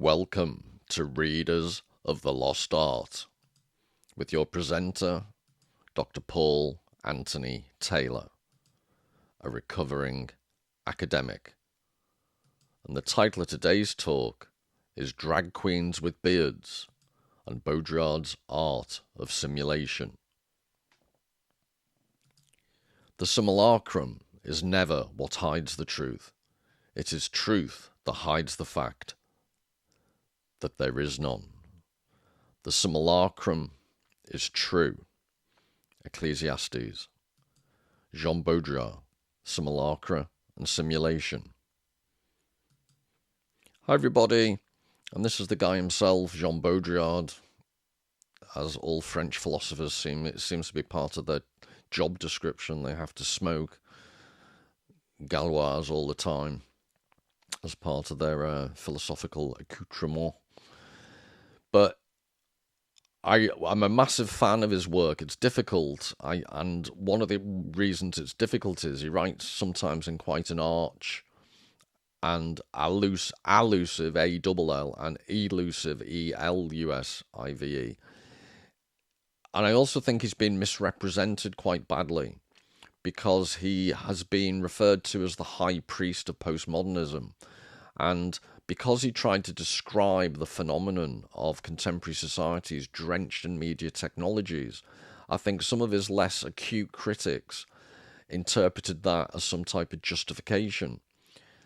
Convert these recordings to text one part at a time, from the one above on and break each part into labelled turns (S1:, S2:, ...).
S1: Welcome to Readers of the Lost Art with your presenter, Dr. Paul Anthony Taylor, a recovering academic. And the title of today's talk is Drag Queens with Beards and Baudrillard's Art of Simulation. The simulacrum is never what hides the truth. It is truth that hides the fact that there is none. The simulacrum is true. Ecclesiastes. Jean Baudrillard, Simulacra and Simulation. Hi everybody, and this is the guy himself, Jean Baudrillard. As all French philosophers it seems to be part of their job description. They have to smoke Gauloise all the time as part of their philosophical accoutrement. But I'm a massive fan of his work. It's difficult, and one of the reasons it's difficult is he writes sometimes in quite an arch and allusive A-double-L and elusive E-L-U-S-I-V-E. And I also think he's been misrepresented quite badly because he has been referred to as the high priest of postmodernism. And because he tried to describe the phenomenon of contemporary societies drenched in media technologies, I think some of his less acute critics interpreted that as some type of justification.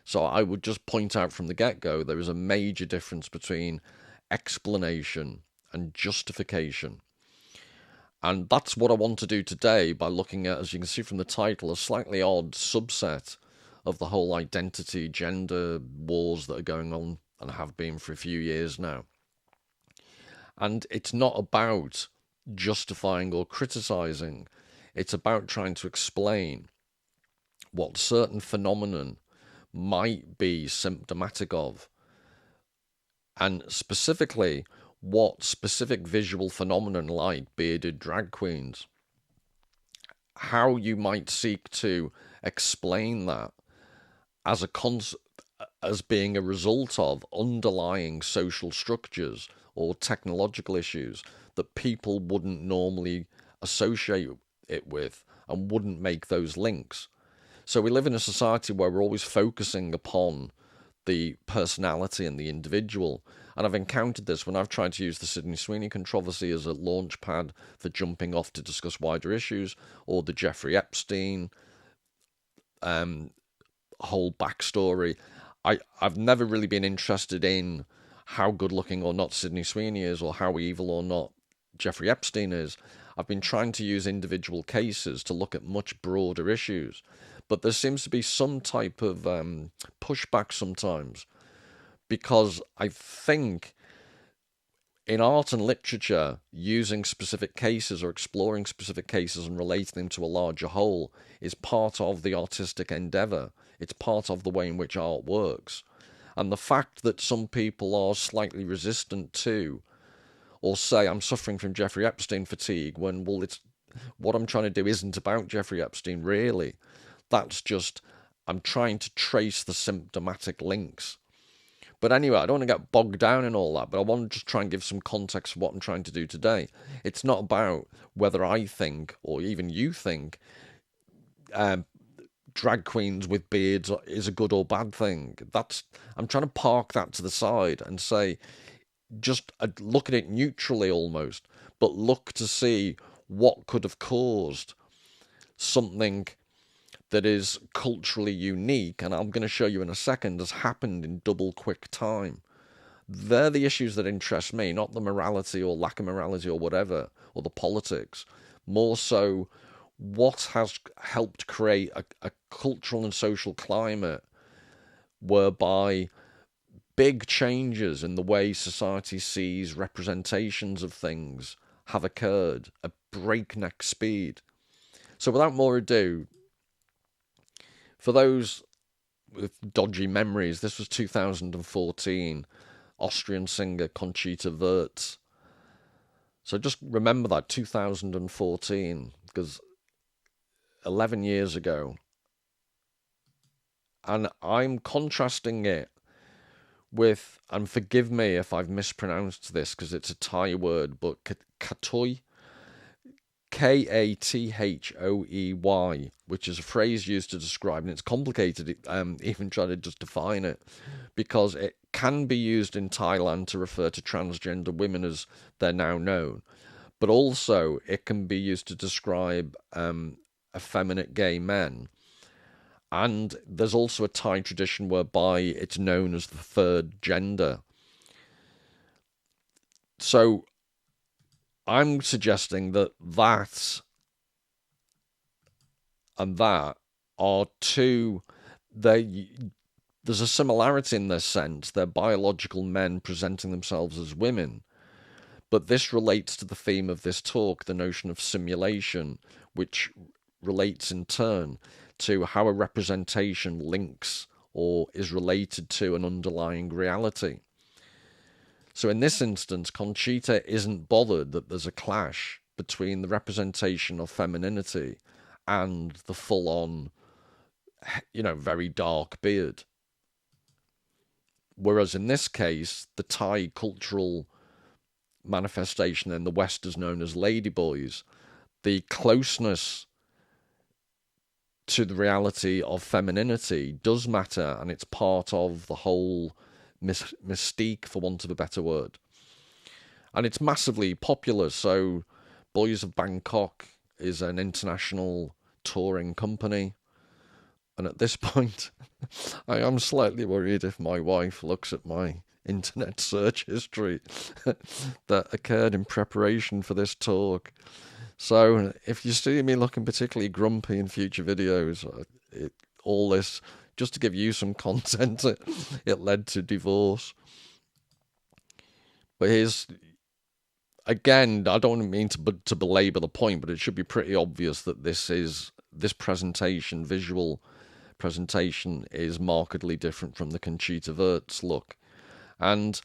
S1: So I would just point out from the get-go, there is a major difference between explanation and justification. And that's what I want to do today by looking at, as you can see from the title, a slightly odd subset of the whole identity, gender wars that are going on and have been for a few years now. And it's not about justifying or criticizing. It's about trying to explain what certain phenomenon might be symptomatic of, and specifically what specific visual phenomenon like bearded drag queens, how you might seek to explain that as being a result of underlying social structures or technological issues that people wouldn't normally associate it with and wouldn't make those links. So we live in a society where we're always focusing upon the personality and the individual. And I've encountered this when I've tried to use the Sydney Sweeney controversy as a launch pad for jumping off to discuss wider issues, or the Jeffrey Epstein whole backstory. I've never really been interested in how good looking or not Sydney Sweeney is, or how evil or not Jeffrey Epstein is. I've been trying to use individual cases to look at much broader issues. But there seems to be some type of pushback sometimes, because I think in art and literature, using specific cases or exploring specific cases and relating them to a larger whole is part of the artistic endeavour. It's part of the way in which art works. And the fact that some people are slightly resistant to, or say, I'm suffering from Jeffrey Epstein fatigue, when, well, it's what I'm trying to do isn't about Jeffrey Epstein, really. That's just, I'm trying to trace the symptomatic links. But anyway, I don't want to get bogged down in all that, but I want to just try and give some context for what I'm trying to do today. It's not about whether I think, or even you think, drag queens with beards is a good or bad thing. I'm trying to park that to the side and say, just look at it neutrally almost, but look to see what could have caused something that is culturally unique, and I'm going to show you in a second, has happened in double quick time. They're the issues that interest me, not the morality or lack of morality or whatever, or the politics. More so, what has helped create a cultural and social climate whereby big changes in the way society sees representations of things have occurred at breakneck speed. So without more ado, for those with dodgy memories, this was 2014, Austrian singer Conchita Wurst. So just remember that, 2014, because 11 years ago. And I'm contrasting it with, and forgive me if I've mispronounced this because it's a Thai word, but kathoey, Kathoey, which is a phrase used to describe, and it's complicated, even trying to just define it, because it can be used in Thailand to refer to transgender women as they're now known, but also it can be used to describe effeminate gay men. And there's also a Thai tradition whereby it's known as the third gender. So I'm suggesting that that and that are two, there's a similarity in this sense. They're biological men presenting themselves as women. But this relates to the theme of this talk, the notion of simulation, which relates in turn to how a representation links or is related to an underlying reality. So in this instance, Conchita isn't bothered that there's a clash between the representation of femininity and the full-on, very dark beard. Whereas in this case, the Thai cultural manifestation in the West is known as ladyboys. The closeness to the reality of femininity does matter, and it's part of the whole mystique, for want of a better word. And it's massively popular. So Boys of Bangkok is an international touring company, and at this point I am slightly worried if my wife looks at my internet search history that occurred in preparation for this talk. So if you see me looking particularly grumpy in future videos, all this, just to give you some content, it led to divorce. But here's, again, I don't mean to belabor the point, but it should be pretty obvious that this presentation, visual presentation, is markedly different from the Conchita Wurst look. And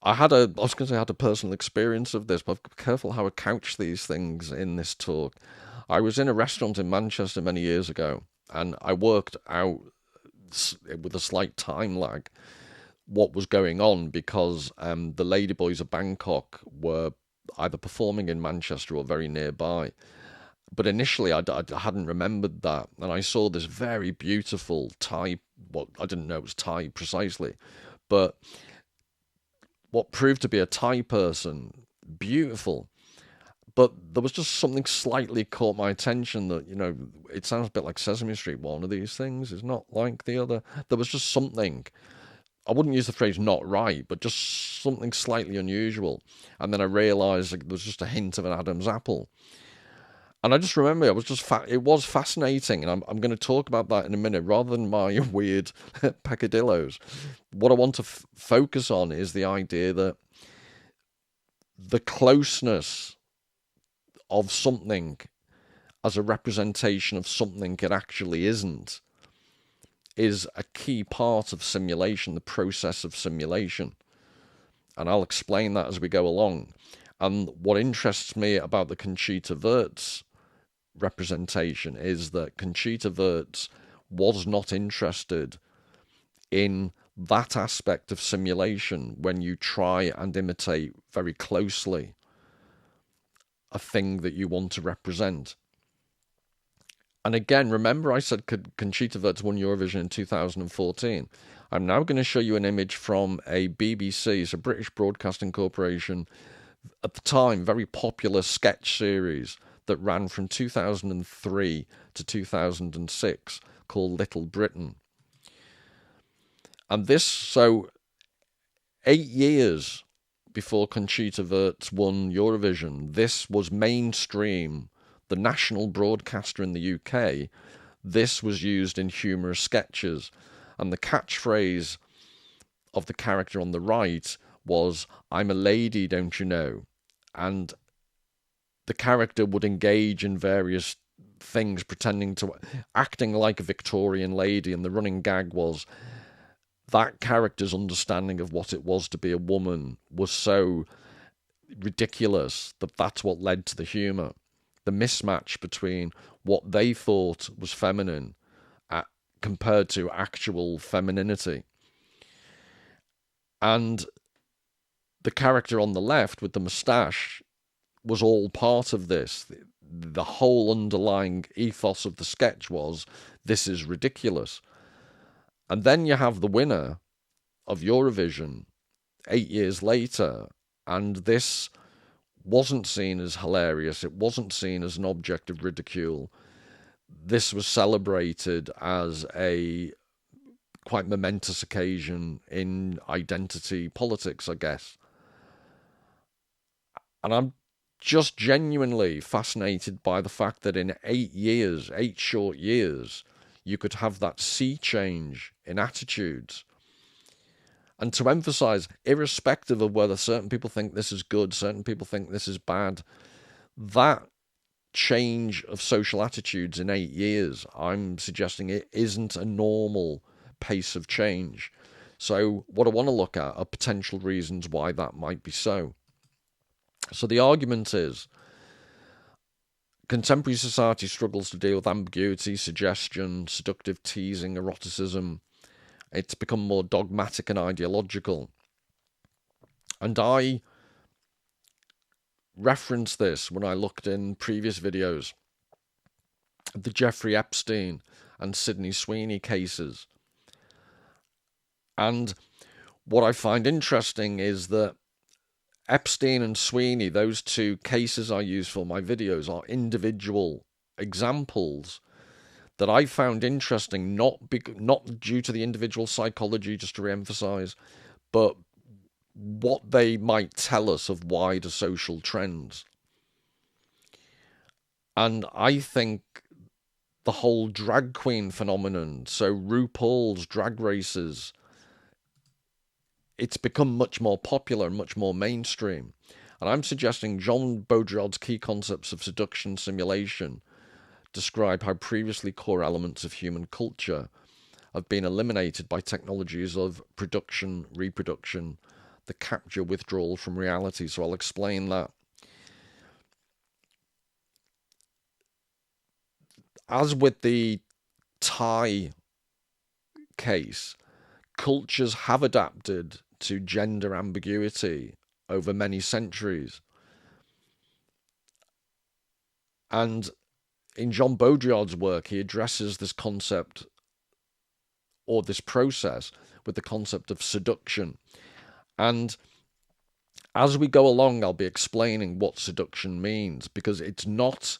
S1: I was going to say I had a personal experience of this, but be careful how I couch these things in this talk. I was in a restaurant in Manchester many years ago, and I worked out with a slight time lag what was going on, because the Ladyboys of Bangkok were either performing in Manchester or very nearby. But initially I hadn't remembered that, and I saw this very beautiful Thai, well, I didn't know it was Thai precisely, but what proved to be a Thai person, beautiful. But there was just something slightly caught my attention that, it sounds a bit like Sesame Street, one of these things is not like the other. There was just something, I wouldn't use the phrase not right, but just something slightly unusual. And then I realised there was just a hint of an Adam's apple. And I just remember it was fascinating, and I'm going to talk about that in a minute, rather than my weird peccadillos. What I want to focus on is the idea that the closeness of something as a representation of something it actually isn't is a key part of simulation, the process of simulation. And I'll explain that as we go along. And what interests me about the Conchita Wurst representation is that Conchita Wurst was not interested in that aspect of simulation when you try and imitate very closely a thing that you want to represent. And again, remember I said Conchita Wurst won Eurovision in 2014. I'm now going to show you an image from a BBC, so British Broadcasting Corporation, at the time, very popular sketch series that ran from 2003 to 2006 called Little Britain. And this, so 8 years before Conchita Wurst won Eurovision, this was mainstream, the national broadcaster in the UK. This was used in humorous sketches, and the catchphrase of the character on the right was, "I'm a lady, don't you know?" And the character would engage in various things, acting like a Victorian lady, and the running gag was that character's understanding of what it was to be a woman was so ridiculous that that's what led to the humour. The mismatch between what they thought was feminine compared to actual femininity. And the character on the left with the moustache was all part of this. The whole underlying ethos of the sketch was, this is ridiculous. And then you have the winner of Eurovision 8 years later, and this wasn't seen as hilarious. It wasn't seen as an object of ridicule. This was celebrated as a quite momentous occasion in identity politics, I guess. And I'm just genuinely fascinated by the fact that in 8 years, 8 short years, you could have that sea change in attitudes. And to emphasize, irrespective of whether certain people think this is good, certain people think this is bad, that change of social attitudes in 8 years, I'm suggesting it isn't a normal pace of change. So what I want to look at are potential reasons why that might be so. So the argument is, contemporary society struggles to deal with ambiguity, suggestion, seductive teasing, eroticism. It's become more dogmatic and ideological. And I referenced this when I looked in previous videos at the Jeffrey Epstein and Sydney Sweeney cases. And what I find interesting is that Epstein and Sweeney, those two cases I use for my videos, are individual examples that I found interesting, not due to the individual psychology, just to re-emphasize, but what they might tell us of wider social trends. And I think the whole drag queen phenomenon, so RuPaul's drag races, it's become much more popular and much more mainstream. And I'm suggesting Jean Baudrillard's key concepts of seduction simulation describe how previously core elements of human culture have been eliminated by technologies of production, reproduction, the capture, withdrawal from reality. So I'll explain that. As with the Thai case, cultures have adapted to gender ambiguity over many centuries. And in Jean Baudrillard's work, he addresses this concept or this process with the concept of seduction. And as we go along, I'll be explaining what seduction means, because it's not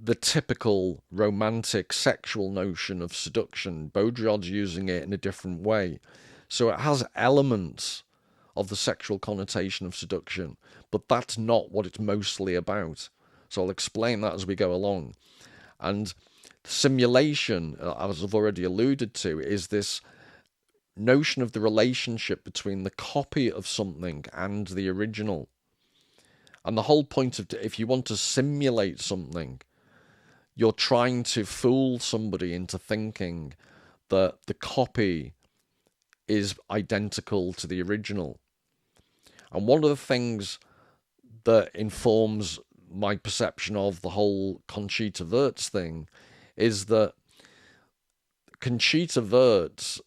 S1: the typical romantic sexual notion of seduction. Baudrillard's using it in a different way. So it has elements of the sexual connotation of seduction, but that's not what it's mostly about. So I'll explain that as we go along. And simulation, as I've already alluded to, is this notion of the relationship between the copy of something and the original. And the whole point of, if you want to simulate something, you're trying to fool somebody into thinking that the copy is identical to the original. And one of the things that informs my perception of the whole Conchita Wurst thing is that Conchita Wurst,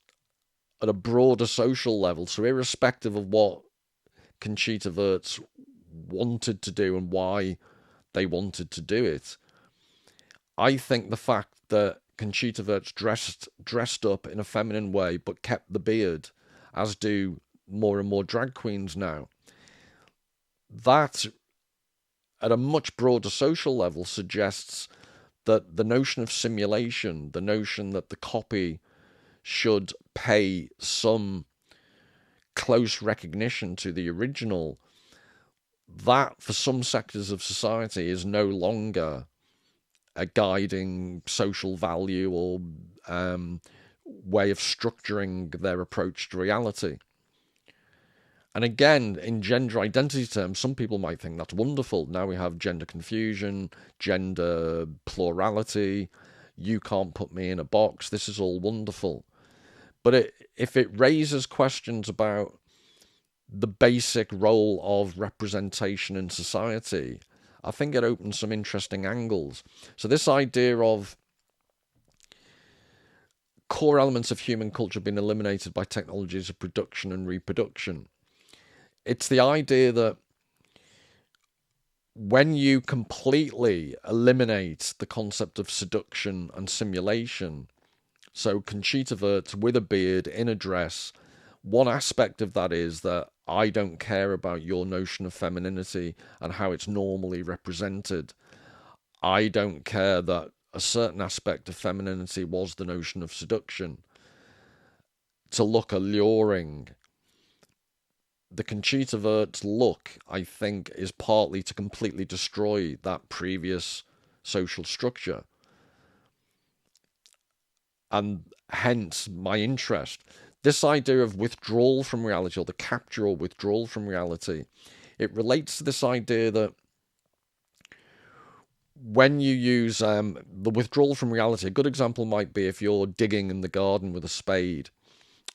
S1: at a broader social level, so irrespective of what Conchita Wurst wanted to do and why they wanted to do it, I think the fact that Conchita Wurst dressed up in a feminine way but kept the beard, as do more and more drag queens now, that at a much broader social level suggests that the notion of simulation, the notion that the copy should pay some close recognition to the original, that for some sectors of society is no longer a guiding social value or way of structuring their approach to reality. And again, in gender identity terms, some people might think that's wonderful. Now we have gender confusion, gender plurality. You can't put me in a box. This is all wonderful. But if it raises questions about the basic role of representation in society, I think it opens some interesting angles. So this idea of core elements of human culture being eliminated by technologies of production and reproduction. It's the idea that when you completely eliminate the concept of seduction and simulation, so Conchita Wurst with a beard in a dress, one aspect of that is that I don't care about your notion of femininity and how it's normally represented. I don't care that a certain aspect of femininity was the notion of seduction, to look alluring. The Conchita Wurst look, I think, is partly to completely destroy that previous social structure. And hence my interest. This idea of withdrawal from reality, or the capture or withdrawal from reality, it relates to this idea that when you use the withdrawal from reality, a good example might be if you're digging in the garden with a spade,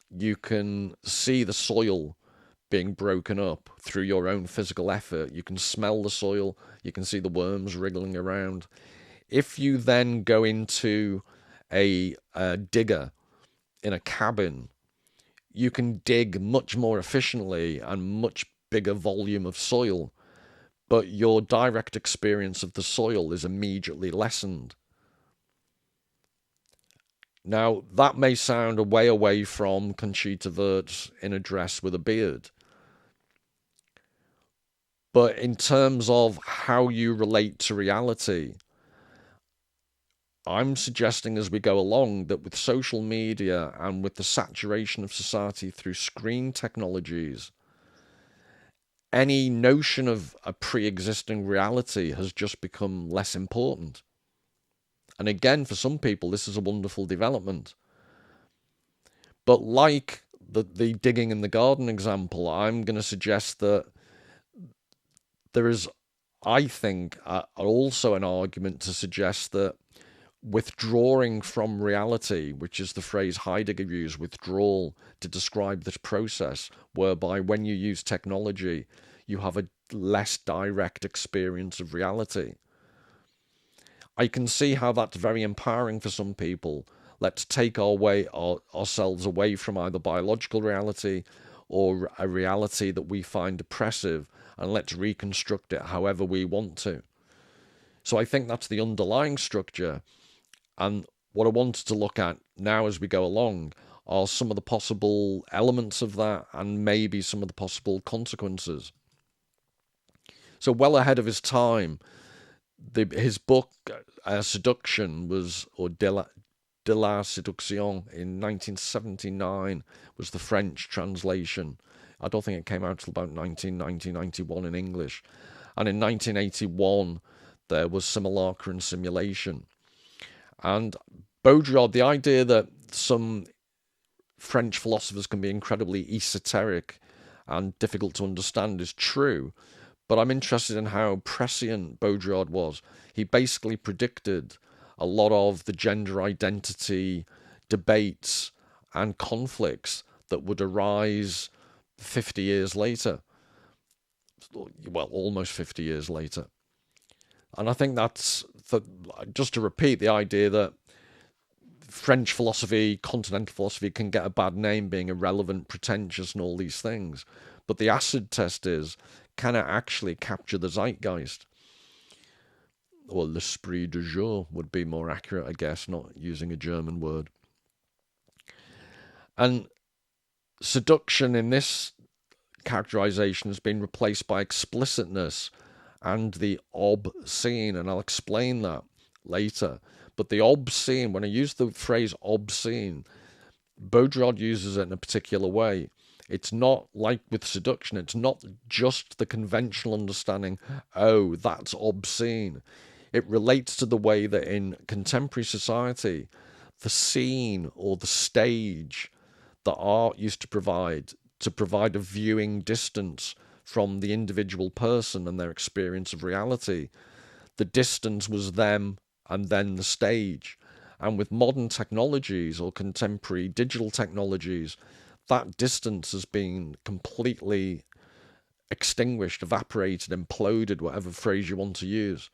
S1: you can see the soil being broken up through your own physical effort. You can smell the soil, you can see the worms wriggling around. If you then go into a digger in a cabin, you can dig much more efficiently and much bigger volume of soil, but your direct experience of the soil is immediately lessened. Now, that may sound a way away from Conchita Wurst in a dress with a beard, but in terms of how you relate to reality, I'm suggesting as we go along that with social media and with the saturation of society through screen technologies, any notion of a pre-existing reality has just become less important. And again, for some people, this is a wonderful development. But like the digging in the garden example, I'm going to suggest that there is, I think, also an argument to suggest that withdrawing from reality, which is the phrase Heidegger used, withdrawal, to describe this process, whereby when you use technology, you have a less direct experience of reality. I can see how that's very empowering for some people. Let's take ourselves away from either biological reality or a reality that we find oppressive, and let's reconstruct it however we want to. So I think that's the underlying structure. And what I wanted to look at now as we go along are some of the possible elements of that and maybe some of the possible consequences. So well ahead of his time, his book Seduction was, or de la Seduction in 1979 was the French translation. I don't think it came out till about 1990-91 in English. And in 1981 there was Simulacra Simulation. And Baudrillard, the idea that some French philosophers can be incredibly esoteric and difficult to understand is true, but I'm interested in how prescient Baudrillard was. He basically predicted a lot of the gender identity debates and conflicts that would arise 50 years later. Well, almost 50 years later. And I think that's, just to repeat, the idea that French philosophy, continental philosophy, can get a bad name being irrelevant, pretentious, and all these things. But the acid test is, can it actually capture the zeitgeist? Or l'esprit du jour would be more accurate, I guess, not using a German word. And seduction in this characterization has been replaced by explicitness and the obscene, and I'll explain that later. But the obscene, when I use the phrase obscene, Baudrillard uses it in a particular way. It's not like with seduction, it's not just the conventional understanding, oh, that's obscene. It relates to the way that in contemporary society, the scene or the stage that art used to provide a viewing distance from the individual person and their experience of reality. The distance was them and then the stage. And with modern technologies or contemporary digital technologies, that distance has been completely extinguished, evaporated, imploded, whatever phrase you want to use.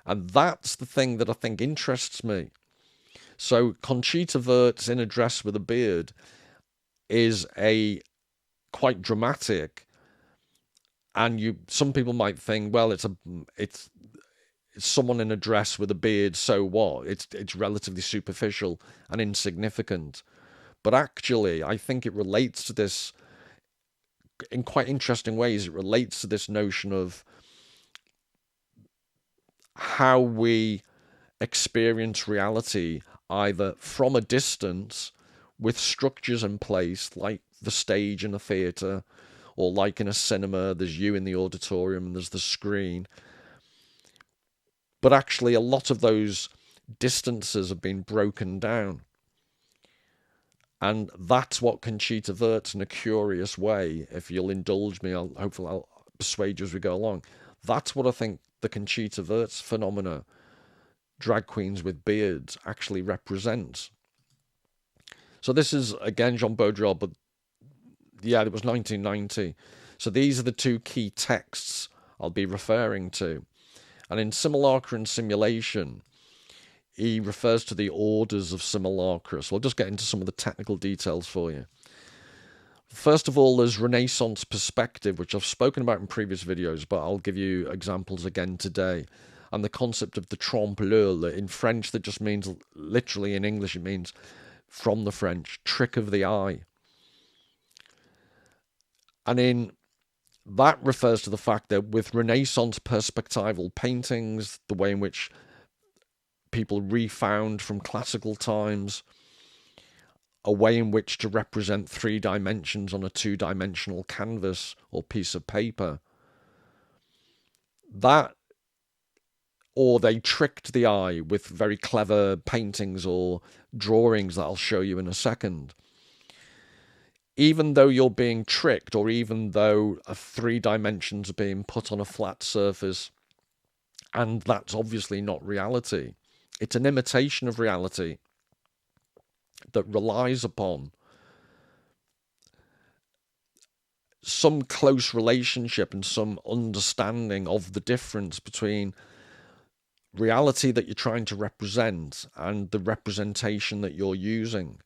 S1: And that's the thing that I think interests me. So Conchita Wurst in a dress with a beard is a quite dramatic, and some people might think, well, it's someone in a dress with a beard, so what? It's relatively superficial and insignificant. But actually, I think it relates to this in quite interesting ways. It relates to this notion of how we experience reality, either from a distance with structures in place, like the stage in a theatre, or like in a cinema, there's you in the auditorium and there's the screen. But actually, a lot of those distances have been broken down. And that's what Conchita Wurst, in a curious way, if you'll indulge me, hopefully I'll persuade you as we go along. That's what I think the Conchita Wurst phenomena, drag queens with beards, actually represents. So this is, again, Jean Baudrillard, but yeah, it was 1990. So these are the two key texts I'll be referring to. And in Simulacra and Simulation, he refers to the orders of simulacra. So I'll just get into some of the technical details for you. First of all, there's Renaissance perspective, which I've spoken about in previous videos, but I'll give you examples again today. And the concept of the trompe-l'oeil. In French, that just means, literally in English, it means, from the French, trick of the eye. And that refers to the fact that with Renaissance perspectival paintings, the way in which people refound from classical times a way in which to represent 3 dimensions on a 2-dimensional canvas or piece of paper, or they tricked the eye with very clever paintings or drawings that I'll show you in a second. Even though you're being tricked, or even though 3 dimensions are being put on a flat surface, and that's obviously not reality, it's an imitation of reality that relies upon some close relationship and some understanding of the difference between reality that you're trying to represent and the representation that you're using.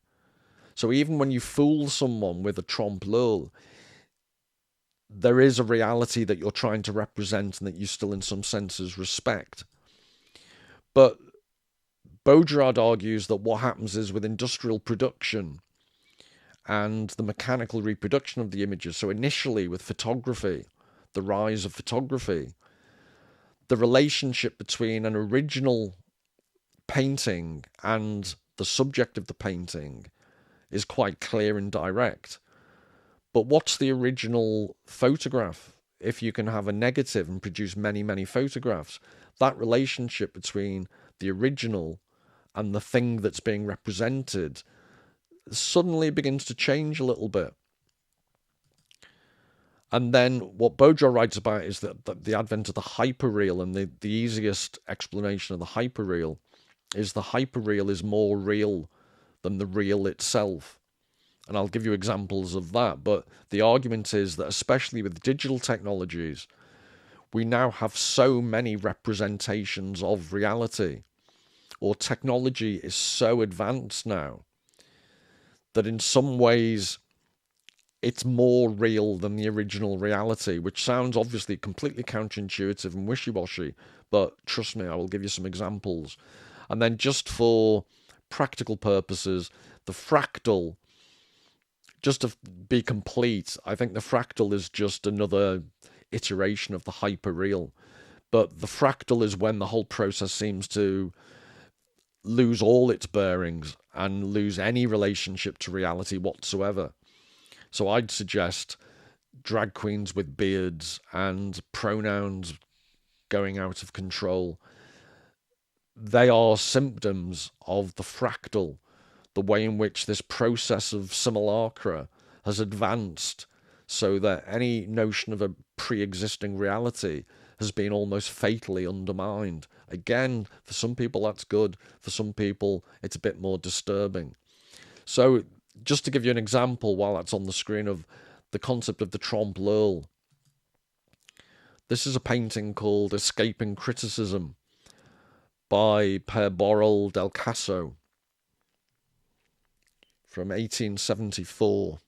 S1: So even when you fool someone with a trompe-l'oeil, there is a reality that you're trying to represent and that you still in some senses respect. But Baudrillard argues that what happens is with industrial production and the mechanical reproduction of the images, so initially with photography, the rise of photography, the relationship between an original painting and the subject of the painting is quite clear and direct. But what's the original photograph? If you can have a negative and produce many, many photographs, that relationship between the original and the thing that's being represented suddenly begins to change a little bit. And then what Baudrillard writes about is that the advent of the hyperreal, and the easiest explanation of the hyperreal is the hyperreal is more real than the real itself. And I'll give you examples of that. But the argument is that especially with digital technologies, we now have so many representations of reality, or technology is so advanced now that in some ways it's more real than the original reality, which sounds obviously completely counterintuitive and wishy-washy, but trust me, I will give you some examples. And then just for practical purposes, the fractal, just to be complete, I think the fractal is just another iteration of the hyperreal. But the fractal is when the whole process seems to lose all its bearings and lose any relationship to reality whatsoever. So I'd suggest drag queens with beards and pronouns going out of control. They are symptoms of the fractal, the way in which this process of simulacra has advanced, so that any notion of a pre-existing reality has been almost fatally undermined. Again, for some people that's good, for some people it's a bit more disturbing. So just to give you an example while that's on the screen of the concept of the trompe-l'oeil, this is a painting called Escaping Criticism by Per Borrell del Caso. from 1874.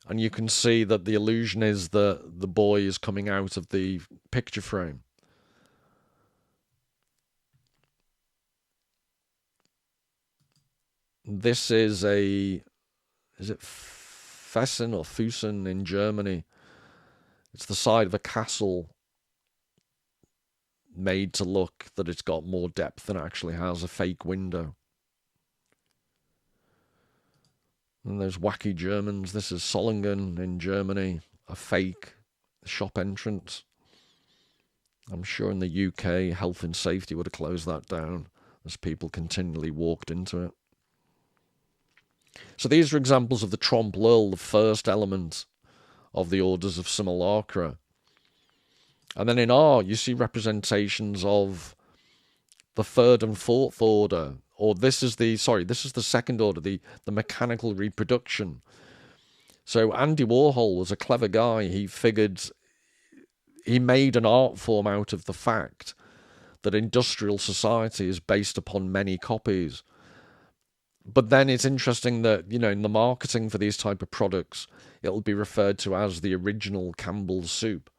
S1: And you can see that the illusion is that the boy is coming out of the picture frame. This is it Fessen or Füssen in Germany? It's the side of a castle made to look that it's got more depth than it actually has, a fake window. And there's wacky Germans. This is Solingen in Germany, a fake shop entrance. I'm sure in the UK, health and safety would have closed that down as people continually walked into it. So these are examples of the trompe-l'oeil, the first element of the orders of simulacra. And then in R, you see representations of the third and fourth order, or this is the second order, the mechanical reproduction. So Andy Warhol was a clever guy. He made an art form out of the fact that industrial society is based upon many copies. But then it's interesting that, in the marketing for these type of products, it'll be referred to as the original Campbell's soup.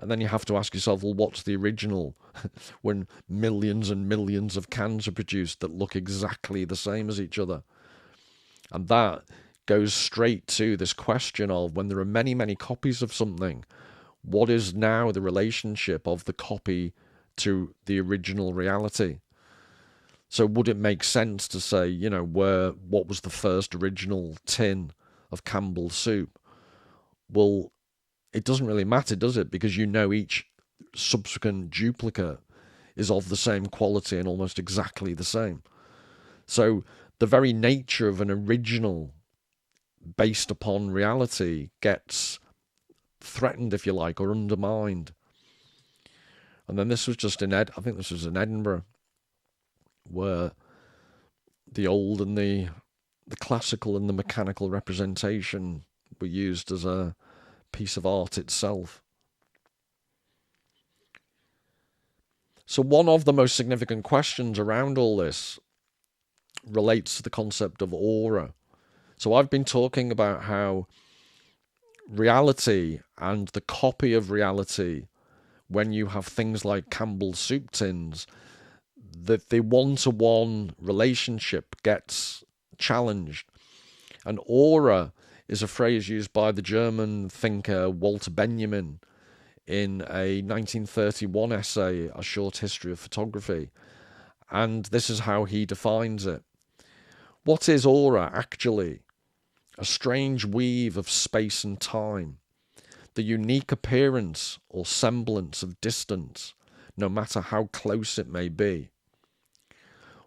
S1: And then you have to ask yourself, well, what's the original when millions and millions of cans are produced that look exactly the same as each other? And that goes straight to this question of, when there are many, many copies of something, what is now the relationship of the copy to the original reality? So would it make sense to say, what was the first original tin of Campbell's soup? Well, it doesn't really matter, does it? Because each subsequent duplicate is of the same quality and almost exactly the same. So the very nature of an original based upon reality gets threatened, if you like, or undermined. And then this was just I think this was in Edinburgh, where the old and the classical and the mechanical representation were used as a piece of art itself. So one of the most significant questions around all this relates to the concept of aura. So I've been talking about how reality and the copy of reality, when you have things like Campbell's soup tins, that the one-to-one relationship gets challenged. And aura is a phrase used by the German thinker Walter Benjamin in a 1931 essay, A Short History of Photography. And this is how he defines it. What is aura actually? A strange weave of space and time, the unique appearance or semblance of distance, no matter how close it may be.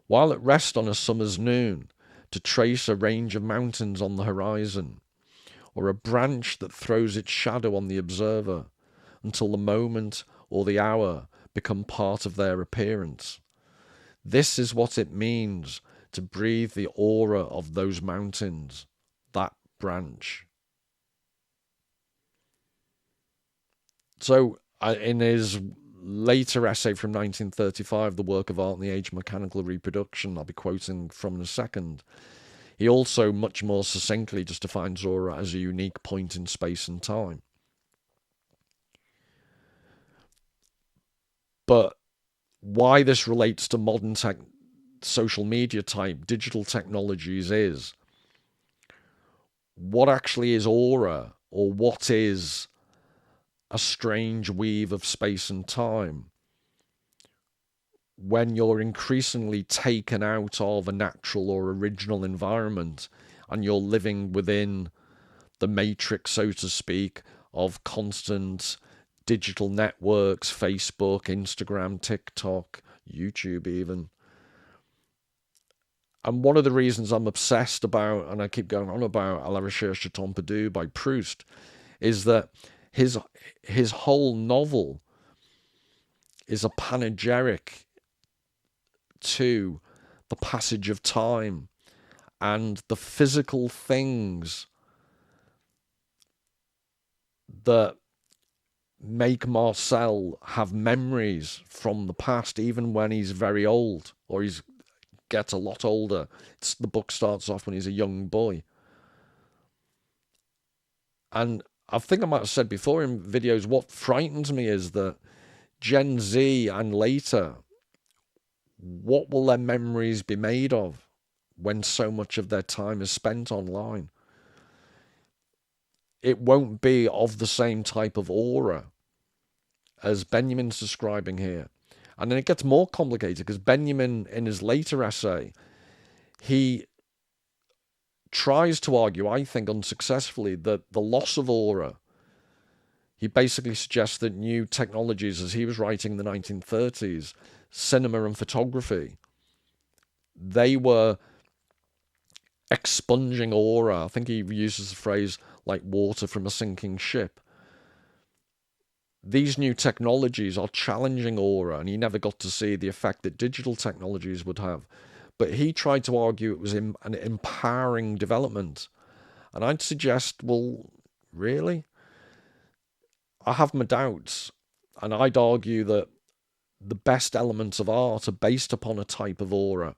S1: While at rest on a summer's noon, to trace a range of mountains on the horizon, or a branch that throws its shadow on the observer, until the moment or the hour become part of their appearance. This is what it means to breathe the aura of those mountains, that branch. So, in his later essay from 1935, The Work of Art in the Age of Mechanical Reproduction, I'll be quoting from in a second, he also much more succinctly just defines aura as a unique point in space and time. But why this relates to modern social media type digital technologies is, what actually is aura, or what is a strange weave of space and time, when you're increasingly taken out of a natural or original environment and you're living within the matrix, so to speak, of constant digital networks, Facebook, Instagram, TikTok, YouTube even. And one of the reasons I'm obsessed about, and I keep going on about, À la recherche de temps perdu by Proust, is that his whole novel is a panegyric to the passage of time and the physical things that make Marcel have memories from the past, even when he's very old, or he's gets a lot older. The book starts off when he's a young boy. And I think I might have said before in videos, what frightens me is that Gen Z and later, what will their memories be made of when so much of their time is spent online? It won't be of the same type of aura as Benjamin's describing here. And then it gets more complicated because Benjamin, in his later essay, he tries to argue, I think unsuccessfully, that the loss of aura, he basically suggests that new technologies, as he was writing in the 1930s, cinema and photography, they were expunging aura. I think he uses the phrase like water from a sinking ship. These new technologies are challenging aura, and he never got to see the effect that digital technologies would have. But he tried to argue it was an empowering development. And I'd suggest, well, really? I have my doubts. And I'd argue that the best elements of art are based upon a type of aura,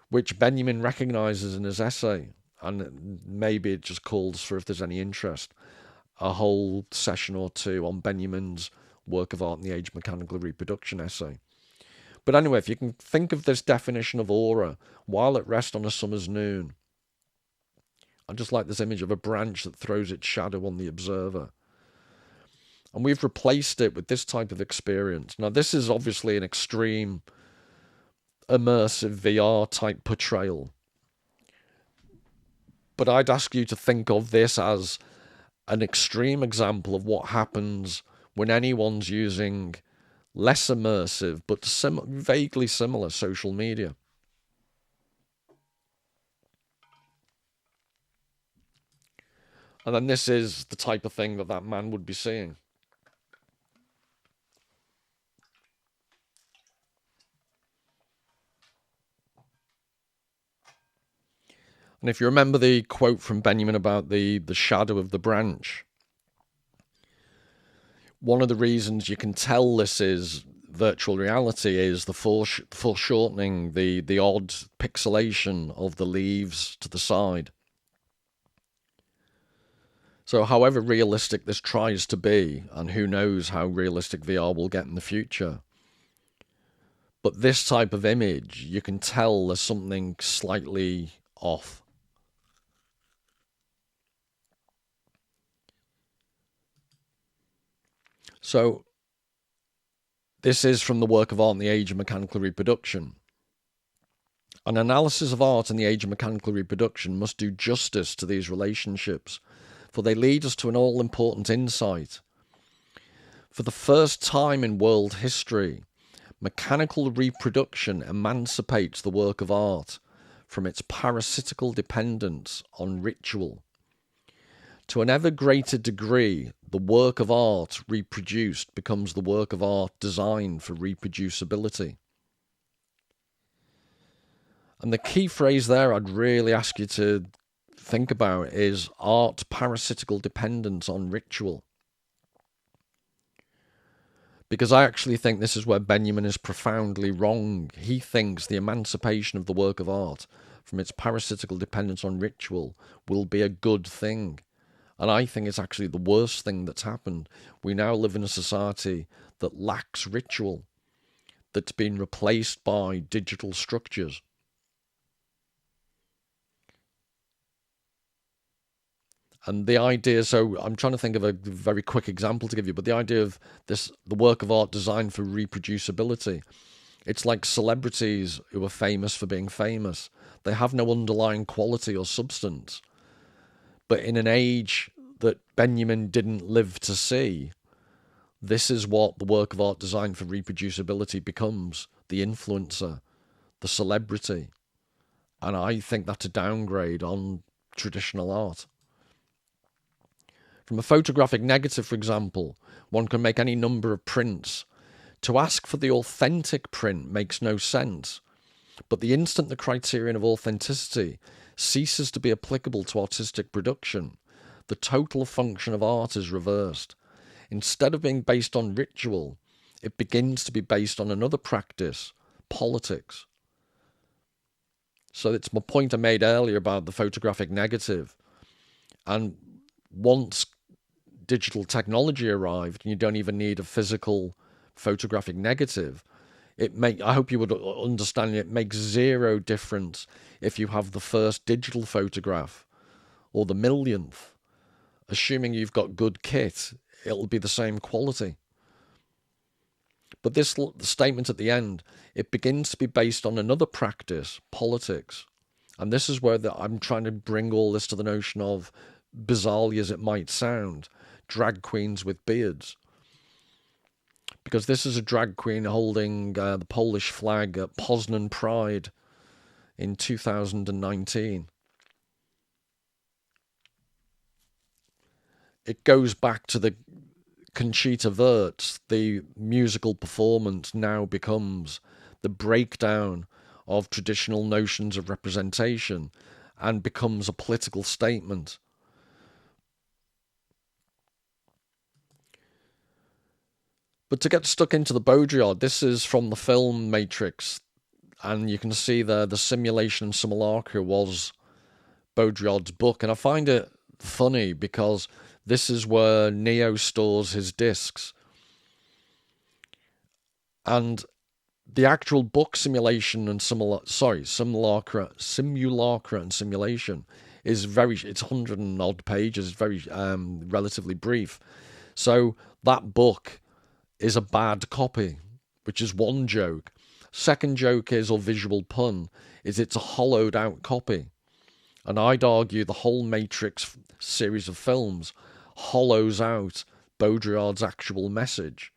S1: which Benjamin recognizes in his essay. And maybe it just calls for, if there's any interest, a whole session or two on Benjamin's work of art in the age of mechanical reproduction essay. But anyway, if you can think of this definition of aura while at rest on a summer's noon, I just like this image of a branch that throws its shadow on the observer. And we've replaced it with this type of experience. Now, this is obviously an extreme, immersive VR type portrayal. But I'd ask you to think of this as an extreme example of what happens when anyone's using less immersive but vaguely similar social media. And then this is the type of thing that man would be seeing. And if you remember the quote from Benjamin about the shadow of the branch, one of the reasons you can tell this is virtual reality is the foreshortening, the odd pixelation of the leaves to the side. So however realistic this tries to be, and who knows how realistic VR will get in the future, but this type of image, you can tell there's something slightly off. So this is from the work of art in the age of mechanical reproduction. An analysis of art in the age of mechanical reproduction must do justice to these relationships, for they lead us to an all-important insight. For the first time in world history, mechanical reproduction emancipates the work of art from its parasitical dependence on ritual. To an ever greater degree, the work of art reproduced becomes the work of art designed for reproducibility. And the key phrase there I'd really ask you to think about is art parasitical dependence on ritual. Because I actually think this is where Benjamin is profoundly wrong. He thinks the emancipation of the work of art from its parasitical dependence on ritual will be a good thing. And I think it's actually the worst thing that's happened. We now live in a society that lacks ritual, that's been replaced by digital structures. And the idea, so I'm trying to think of a very quick example to give you, but the idea of this, the work of art designed for reproducibility, it's like celebrities who are famous for being famous. They have no underlying quality or substance. But in an age that Benjamin didn't live to see, this is what the work of art designed for reproducibility becomes: the influencer, the celebrity. And I think that's a downgrade on traditional art. From a photographic negative, for example, one can make any number of prints. To ask for the authentic print makes no sense. But the instant the criterion of authenticity ceases to be applicable to artistic production, the total function of art is reversed. Instead of being based on ritual, it begins to be based on another practice, politics. So it's my point I made earlier about the photographic negative. And once digital technology arrived, and you don't even need a physical photographic negative, I hope you would understand it makes zero difference if you have the first digital photograph or the millionth. Assuming you've got good kit, it'll be the same quality. But this statement at the end, it begins to be based on another practice, politics. And this is where I'm trying to bring all this to the notion of, bizarrely as it might sound, drag queens with beards. Because this is a drag queen holding the Polish flag at Poznan Pride in 2019. It goes back to the Conchita Wurst. The musical performance now becomes the breakdown of traditional notions of representation and becomes a political statement. But to get stuck into the Baudrillard, this is from the film Matrix, and you can see there the Simulation and Simulacra was Baudrillard's book, and I find it funny because this is where Neo stores his discs. And the actual book Simulation and Simulacra and Simulation is it's 100 and odd pages, very relatively brief. So that book is a bad copy, which is one joke. Second joke is, or visual pun, is it's a hollowed out copy. And I'd argue the whole Matrix series of films hollows out Baudrillard's actual message.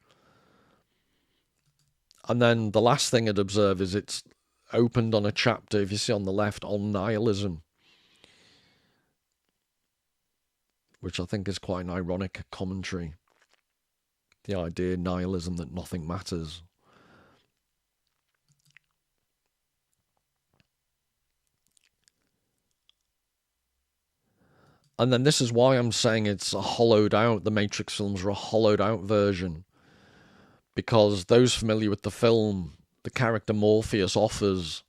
S1: And then the last thing I'd observe is it's opened on a chapter, if you see on the left, on nihilism, which I think is quite an ironic commentary. The idea, nihilism, that nothing matters. And then this is why I'm saying it's a hollowed out, the Matrix films are a hollowed out version. Because those familiar with the film, the character Morpheus offers,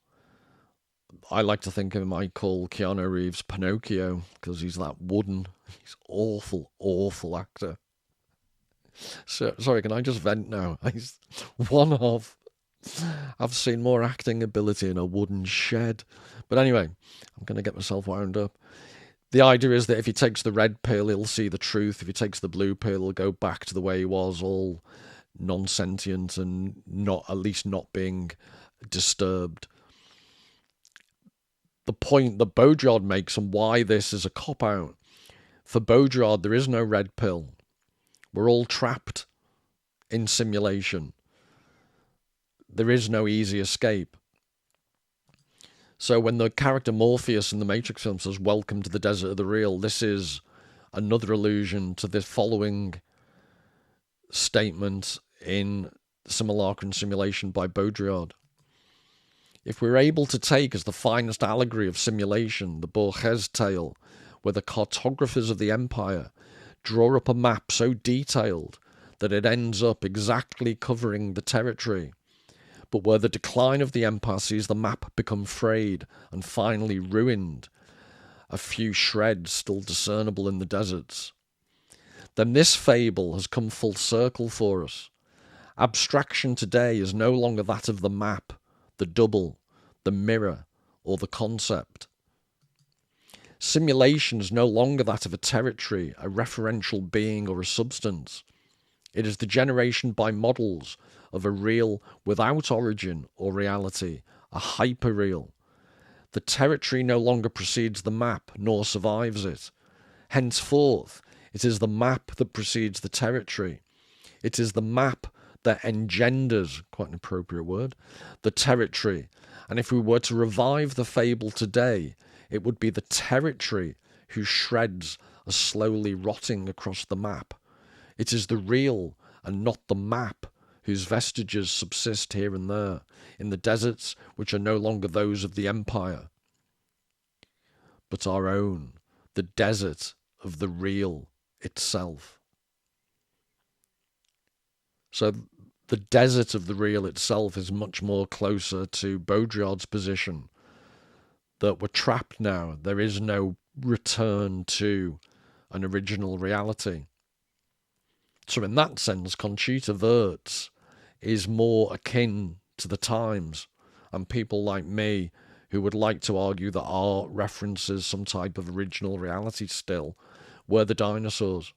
S1: I like to think of him, I call Keanu Reeves Pinocchio, because he's that wooden, he's awful, awful actor. So, sorry, can I just vent now? He's one of, I've seen more acting ability in a wooden shed. But anyway, I'm going to get myself wound up. The idea is that if he takes the red pill, he'll see the truth. If he takes the blue pill, he'll go back to the way he was, all non-sentient and not, at least not being disturbed. The point that Baudrillard makes and why this is a cop-out. For Baudrillard, there is no red pill. We're all trapped in simulation. There is no easy escape. So when the character Morpheus in the Matrix film says, "Welcome to the desert of the real," this is another allusion to the following statement in Simulacra Simulation by Baudrillard. If we're able to take as the finest allegory of simulation the Borges tale, where the cartographers of the empire draw up a map so detailed that it ends up exactly covering the territory, but where the decline of the empire sees the map become frayed and finally ruined, a few shreds still discernible in the deserts, then this fable has come full circle for us. Abstraction today is no longer that of the map, the double, the mirror, or the concept. Simulation is no longer that of a territory, a referential being, or a substance. It is the generation by models of a real without origin or reality, a hyperreal. The territory no longer precedes the map, nor survives it. Henceforth, it is the map that precedes the territory. It is the map that engenders, quite an appropriate word, the territory. And if we were to revive the fable today, it would be the territory whose shreds are slowly rotting across the map. It is the real and not the map whose vestiges subsist here and there in the deserts which are no longer those of the empire, but our own, the desert of the real itself. So the desert of the real itself is much more closer to Baudrillard's position that we're trapped now. There is no return to an original reality. So in that sense, Conchita Wurst is more akin to the times, and people like me who would like to argue that art references some type of original reality still were the dinosaurs.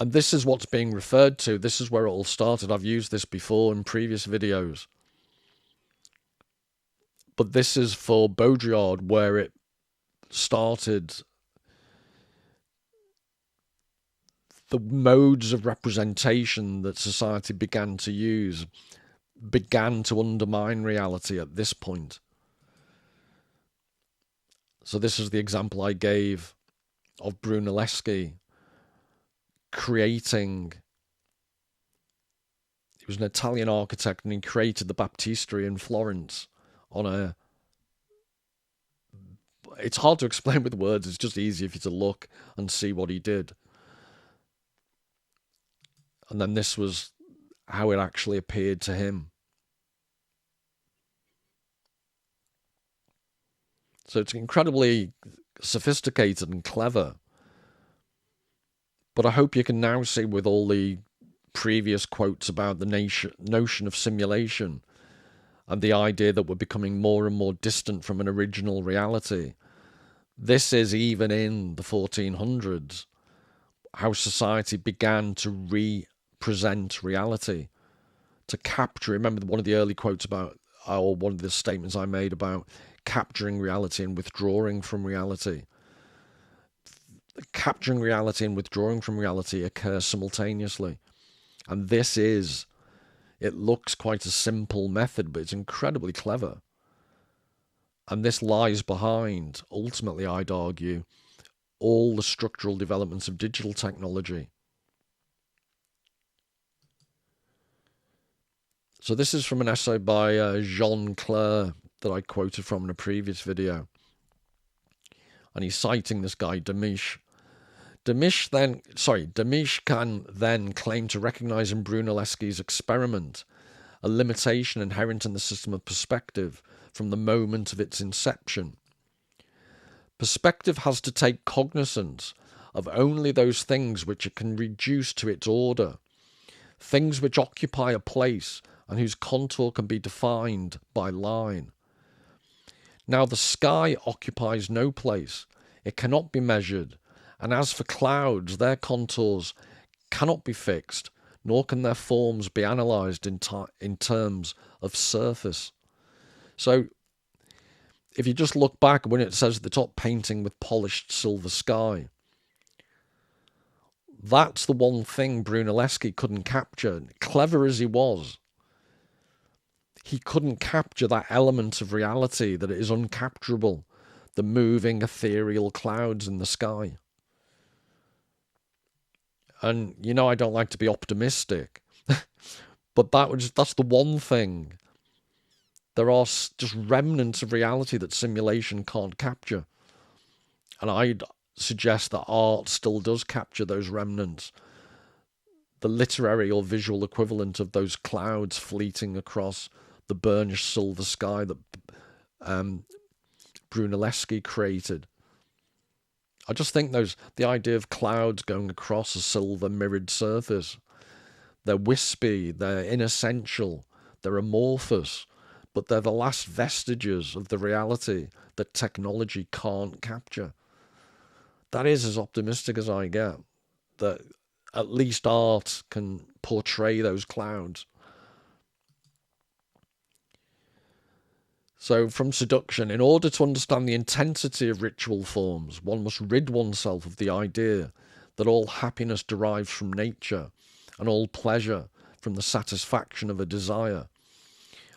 S1: And this is what's being referred to. This is where it all started. I've used this before in previous videos. But this is for Baudrillard, where it started. The modes of representation that society began to use began to undermine reality at this point. So this is the example I gave of Brunelleschi creating. He was an Italian architect, and he created the Baptistery in Florence on a... It's hard to explain with words. It's just easier for you to look and see what he did. And then this was how it actually appeared to him. So it's incredibly sophisticated and clever. But I hope you can now see, with all the previous quotes about the notion of simulation and the idea that we're becoming more and more distant from an original reality, this is, even in the 1400s, how society began to represent reality, to capture. Remember one of the early quotes about, or one of the statements I made about capturing reality and withdrawing from reality. Capturing reality and withdrawing from reality occur simultaneously. And this is, it looks quite a simple method, but it's incredibly clever. And this lies behind, ultimately, I'd argue, all the structural developments of digital technology. So this is from an essay by Jean Clair that I quoted from in a previous video. And he's citing this guy, Demisch. Demisch can then claim to recognize in Brunelleschi's experiment a limitation inherent in the system of perspective from the moment of its inception. Perspective has to take cognizance of only those things which it can reduce to its order, things which occupy a place and whose contour can be defined by line. Now the sky occupies no place, it cannot be measured, and as for clouds, their contours cannot be fixed, nor can their forms be analysed in terms of surface. So, if you just look back when it says at the top, painting with polished silver sky, that's the one thing Brunelleschi couldn't capture. Clever as he was, he couldn't capture that element of reality that is uncapturable, the moving ethereal clouds in the sky. And, you know, I don't like to be optimistic, but that's the one thing. There are just remnants of reality that simulation can't capture. And I'd suggest that art still does capture those remnants. The literary or visual equivalent of those clouds fleeting across the burnished silver sky that Brunelleschi created. I just think the idea of clouds going across a silver mirrored surface, they're wispy, they're inessential, they're amorphous, but they're the last vestiges of the reality that technology can't capture. That is as optimistic as I get, that at least art can portray those clouds. So from Seduction, in order to understand the intensity of ritual forms, one must rid oneself of the idea that all happiness derives from nature and all pleasure from the satisfaction of a desire.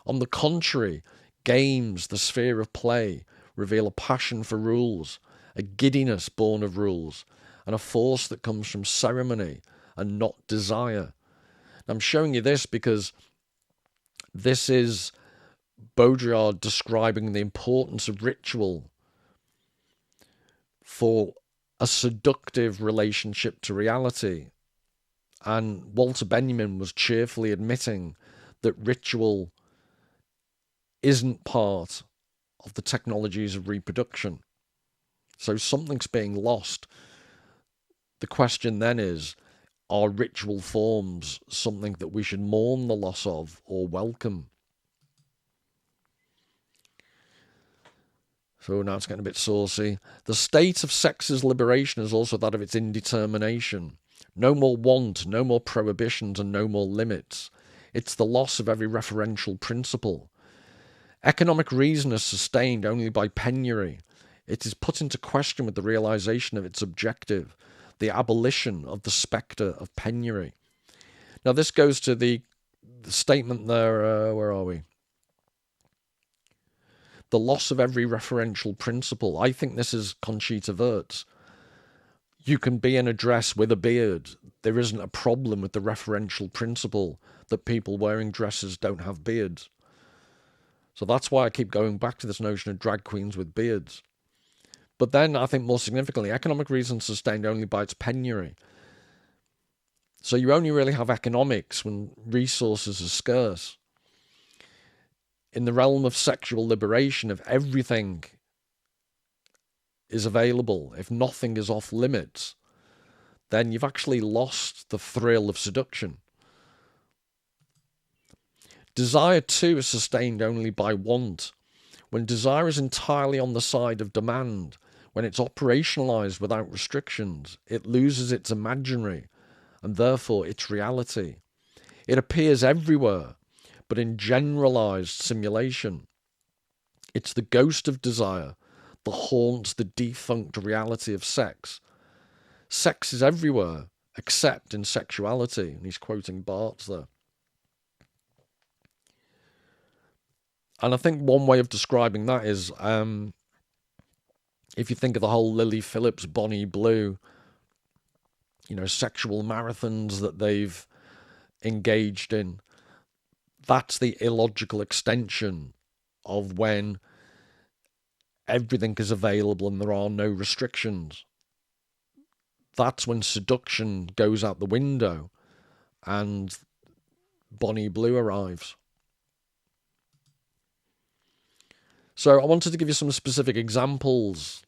S1: On the contrary, games, the sphere of play, reveal a passion for rules, a giddiness born of rules, and a force that comes from ceremony and not desire. I'm showing you this because this is Baudrillard describing the importance of ritual for a seductive relationship to reality. And Walter Benjamin was cheerfully admitting that ritual isn't part of the technologies of reproduction. So something's being lost. The question then is, are ritual forms something that we should mourn the loss of or welcome? So now it's getting a bit saucy. The state of sex's liberation is also that of its indetermination. No more want, no more prohibitions, and no more limits. It's the loss of every referential principle. Economic reason is sustained only by penury. It is put into question with the realization of its objective, the abolition of the spectre of penury. Now this goes to the statement there, where are we? The loss of every referential principle. I think this is Conchita Wurst. You can be in a dress with a beard. There isn't a problem with the referential principle that people wearing dresses don't have beards. So that's why I keep going back to this notion of drag queens with beards. But then I think more significantly, economic reason is sustained only by its penury. So you only really have economics when resources are scarce. In the realm of sexual liberation, if everything is available, if nothing is off limits, then you've actually lost the thrill of seduction. Desire too is sustained only by want. When desire is entirely on the side of demand, when it's operationalized without restrictions, it loses its imaginary and therefore its reality. It appears everywhere, but in generalized simulation. It's the ghost of desire that haunts the defunct reality of sex. Sex is everywhere, except in sexuality. And he's quoting Barthes there. And I think one way of describing that is, if you think of the whole Lily Phillips, Bonnie Blue, sexual marathons that they've engaged in, that's the illogical extension of when everything is available and there are no restrictions. That's when seduction goes out the window and Bonnie Blue arrives. So I wanted to give you some specific examples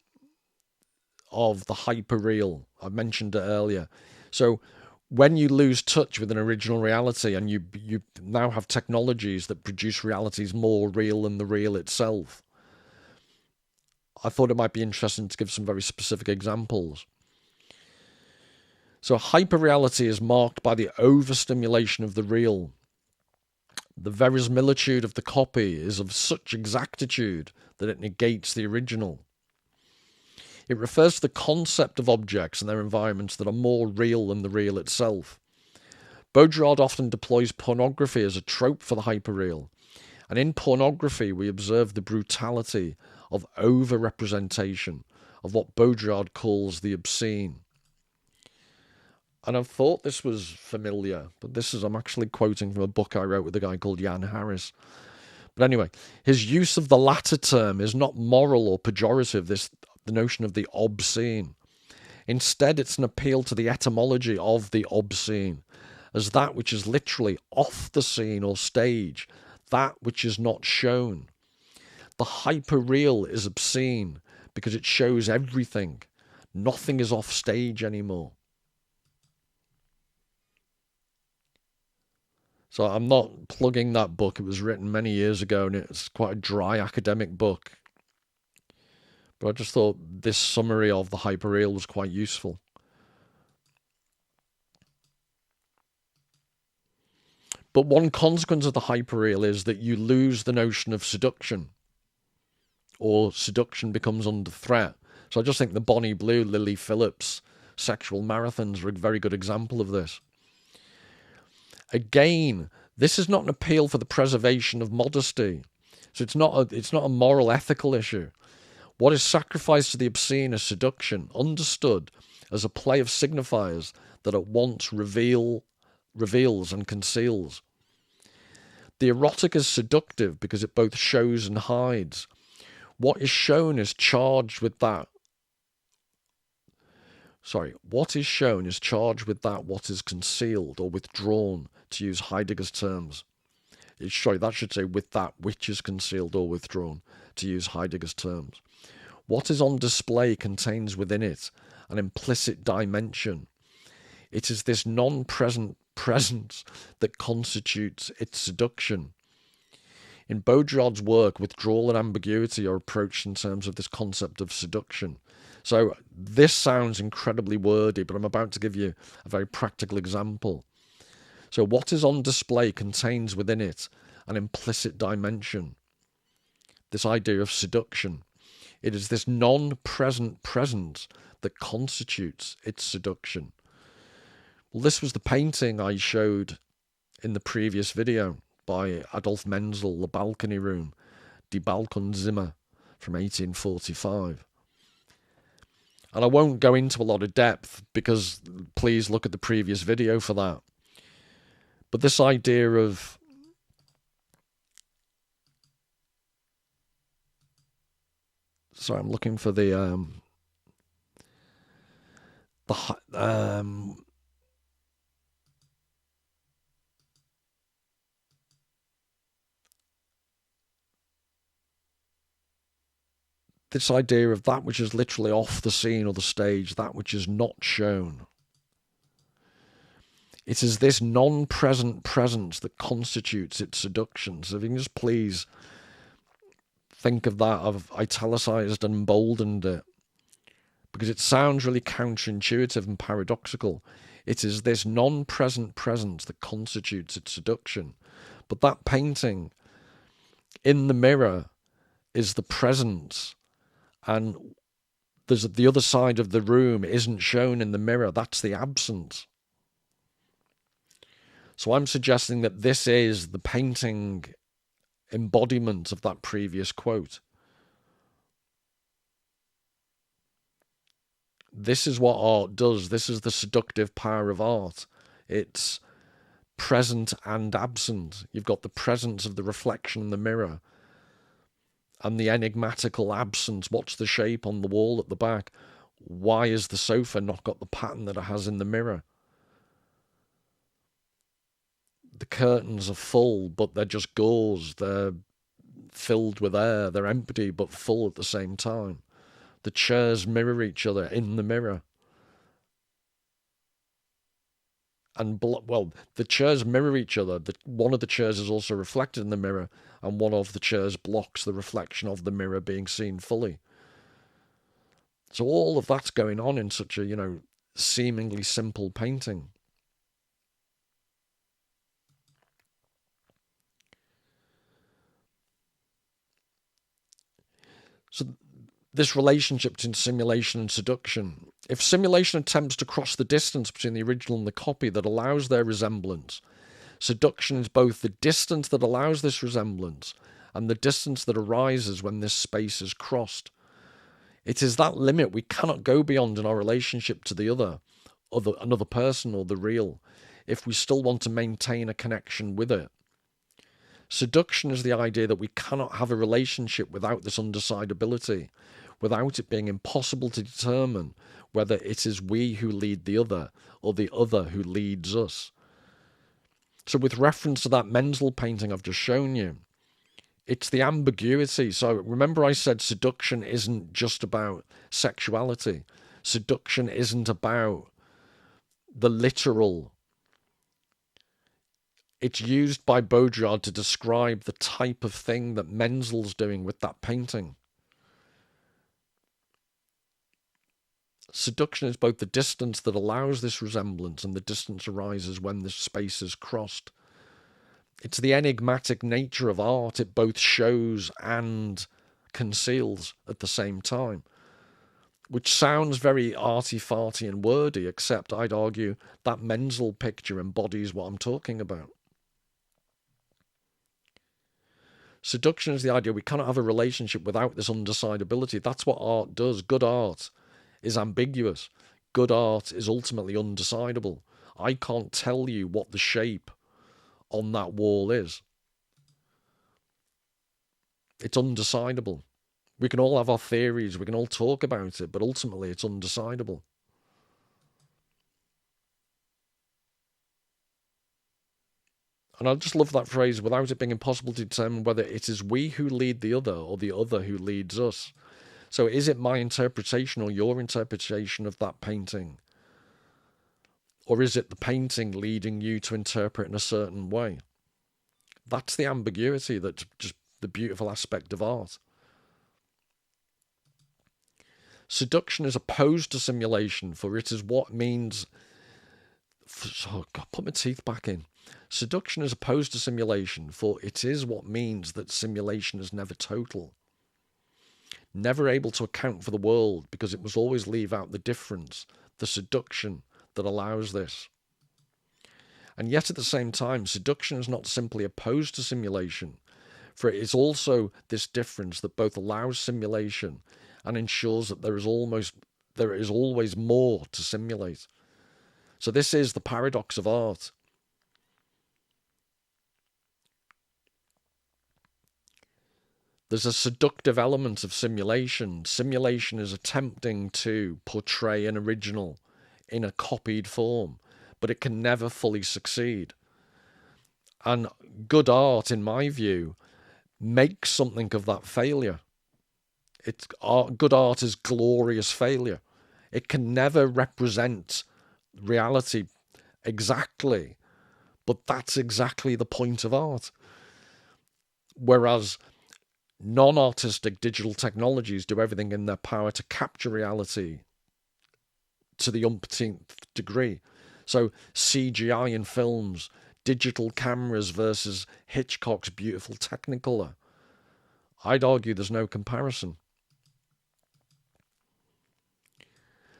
S1: of the hyperreal. I mentioned it earlier. So when you lose touch with an original reality and you now have technologies that produce realities more real than the real itself, I thought it might be interesting to give some very specific examples. So hyperreality is marked by the overstimulation of the real. The verisimilitude of the copy is of such exactitude that it negates the original. It refers to the concept of objects and their environments that are more real than the real itself. Baudrillard often deploys pornography as a trope for the hyperreal, and in pornography we observe the brutality of over-representation of what Baudrillard calls the obscene. And I thought this was familiar, but I'm actually quoting from a book I wrote with a guy called Jan Harris. But anyway, his use of the latter term is not moral or pejorative, the notion of the obscene. Instead, it's an appeal to the etymology of the obscene, as that which is literally off the scene or stage, that which is not shown. The hyperreal is obscene because it shows everything. Nothing is off stage anymore. So I'm not plugging that book. It was written many years ago and it's quite a dry academic book. But I just thought this summary of the hyperreal was quite useful. But one consequence of the hyperreal is that you lose the notion of seduction, or seduction becomes under threat. So I just think the Bonnie Blue, Lily Phillips sexual marathons are a very good example of this. Again, this is not an appeal for the preservation of modesty. So it's not a moral, ethical issue. What is sacrificed to the obscene is seduction, understood as a play of signifiers that at once reveals and conceals. The erotic is seductive because it both shows and hides. What is shown is charged with that. What is shown is charged with that what is concealed or withdrawn, to use Heidegger's terms. That should say with that which is concealed or withdrawn, to use Heidegger's terms. What is on display contains within it an implicit dimension. It is this non-present presence that constitutes its seduction. In Baudrillard's work, withdrawal and ambiguity are approached in terms of this concept of seduction. So this sounds incredibly wordy, but I'm about to give you a very practical example. So what is on display contains within it an implicit dimension. This idea of seduction. It is this non-present presence that constitutes its seduction. Well, this was the painting I showed in the previous video by Adolf Menzel, The Balcony Room, Die Balkonzimmer, from 1845. And I won't go into a lot of depth because please look at the previous video for that. But this idea of I'm looking for this idea of that which is literally off the scene or the stage, that which is not shown. It is this non-present presence that constitutes its seduction. So if you can just please think of that, I've italicized and emboldened it, because it sounds really counterintuitive and paradoxical. It is this non-present presence that constitutes its seduction. But that painting in the mirror is the presence, and there's the other side of the room isn't shown in the mirror. That's the absence. So I'm suggesting that this is the painting embodiment of that previous quote. This is what art does. This is the seductive power of art. It's present and absent. You've got the presence of the reflection in the mirror and the enigmatical absence. What's the shape on the wall at the back? Why has the sofa not got the pattern that it has in the mirror? The curtains are full, but they're just gauze. They're filled with air. They're empty, but full at the same time. The chairs mirror each other in the mirror. And, well, the chairs mirror each other. One of the chairs is also reflected in the mirror, and one of the chairs blocks the reflection of the mirror being seen fully. So all of that's going on in such a, seemingly simple painting. So this relationship between simulation and seduction. If simulation attempts to cross the distance between the original and the copy that allows their resemblance, seduction is both the distance that allows this resemblance and the distance that arises when this space is crossed. It is that limit we cannot go beyond in our relationship to the other, or another person or the real, if we still want to maintain a connection with it. Seduction is the idea that we cannot have a relationship without this undecidability, without it being impossible to determine whether it is we who lead the other or the other who leads us. So with reference to that Menzel painting I've just shown you, it's the ambiguity. So remember I said seduction isn't just about sexuality. Seduction isn't about the literal. It's used by Baudrillard to describe the type of thing that Menzel's doing with that painting. Seduction is both the distance that allows this resemblance and the distance arises when this space is crossed. It's the enigmatic nature of art. It both shows and conceals at the same time, which sounds very arty-farty and wordy, except I'd argue that Menzel picture embodies what I'm talking about. Seduction is the idea we cannot have a relationship without this undecidability. That's what art does. Good art is ambiguous. Good art is ultimately undecidable. I can't tell you what the shape on that wall is. It's undecidable. We can all have our theories, we can all talk about it, but ultimately it's undecidable. And I just love that phrase, without it being impossible to determine whether it is we who lead the other or the other who leads us. So is it my interpretation or your interpretation of that painting? Or is it the painting leading you to interpret in a certain way? That's the ambiguity, that's just the beautiful aspect of art. Seduction is opposed to simulation, for it is what means... Oh God, put my teeth back in. Seduction is opposed to simulation, for it is what means that simulation is never total. Never able to account for the world, because it must always leave out the difference, the seduction that allows this. And yet at the same time, seduction is not simply opposed to simulation, for it is also this difference that both allows simulation and ensures that there is always more to simulate. So this is the paradox of art. There's a seductive element of simulation. Simulation is attempting to portray an original in a copied form, but it can never fully succeed. And good art, in my view, makes something of that failure. Good art is glorious failure. It can never represent reality exactly, but that's exactly the point of art. Whereas non-artistic digital technologies do everything in their power to capture reality to the umpteenth degree. So CGI in films, digital cameras versus Hitchcock's beautiful Technicolor. I'd argue there's no comparison.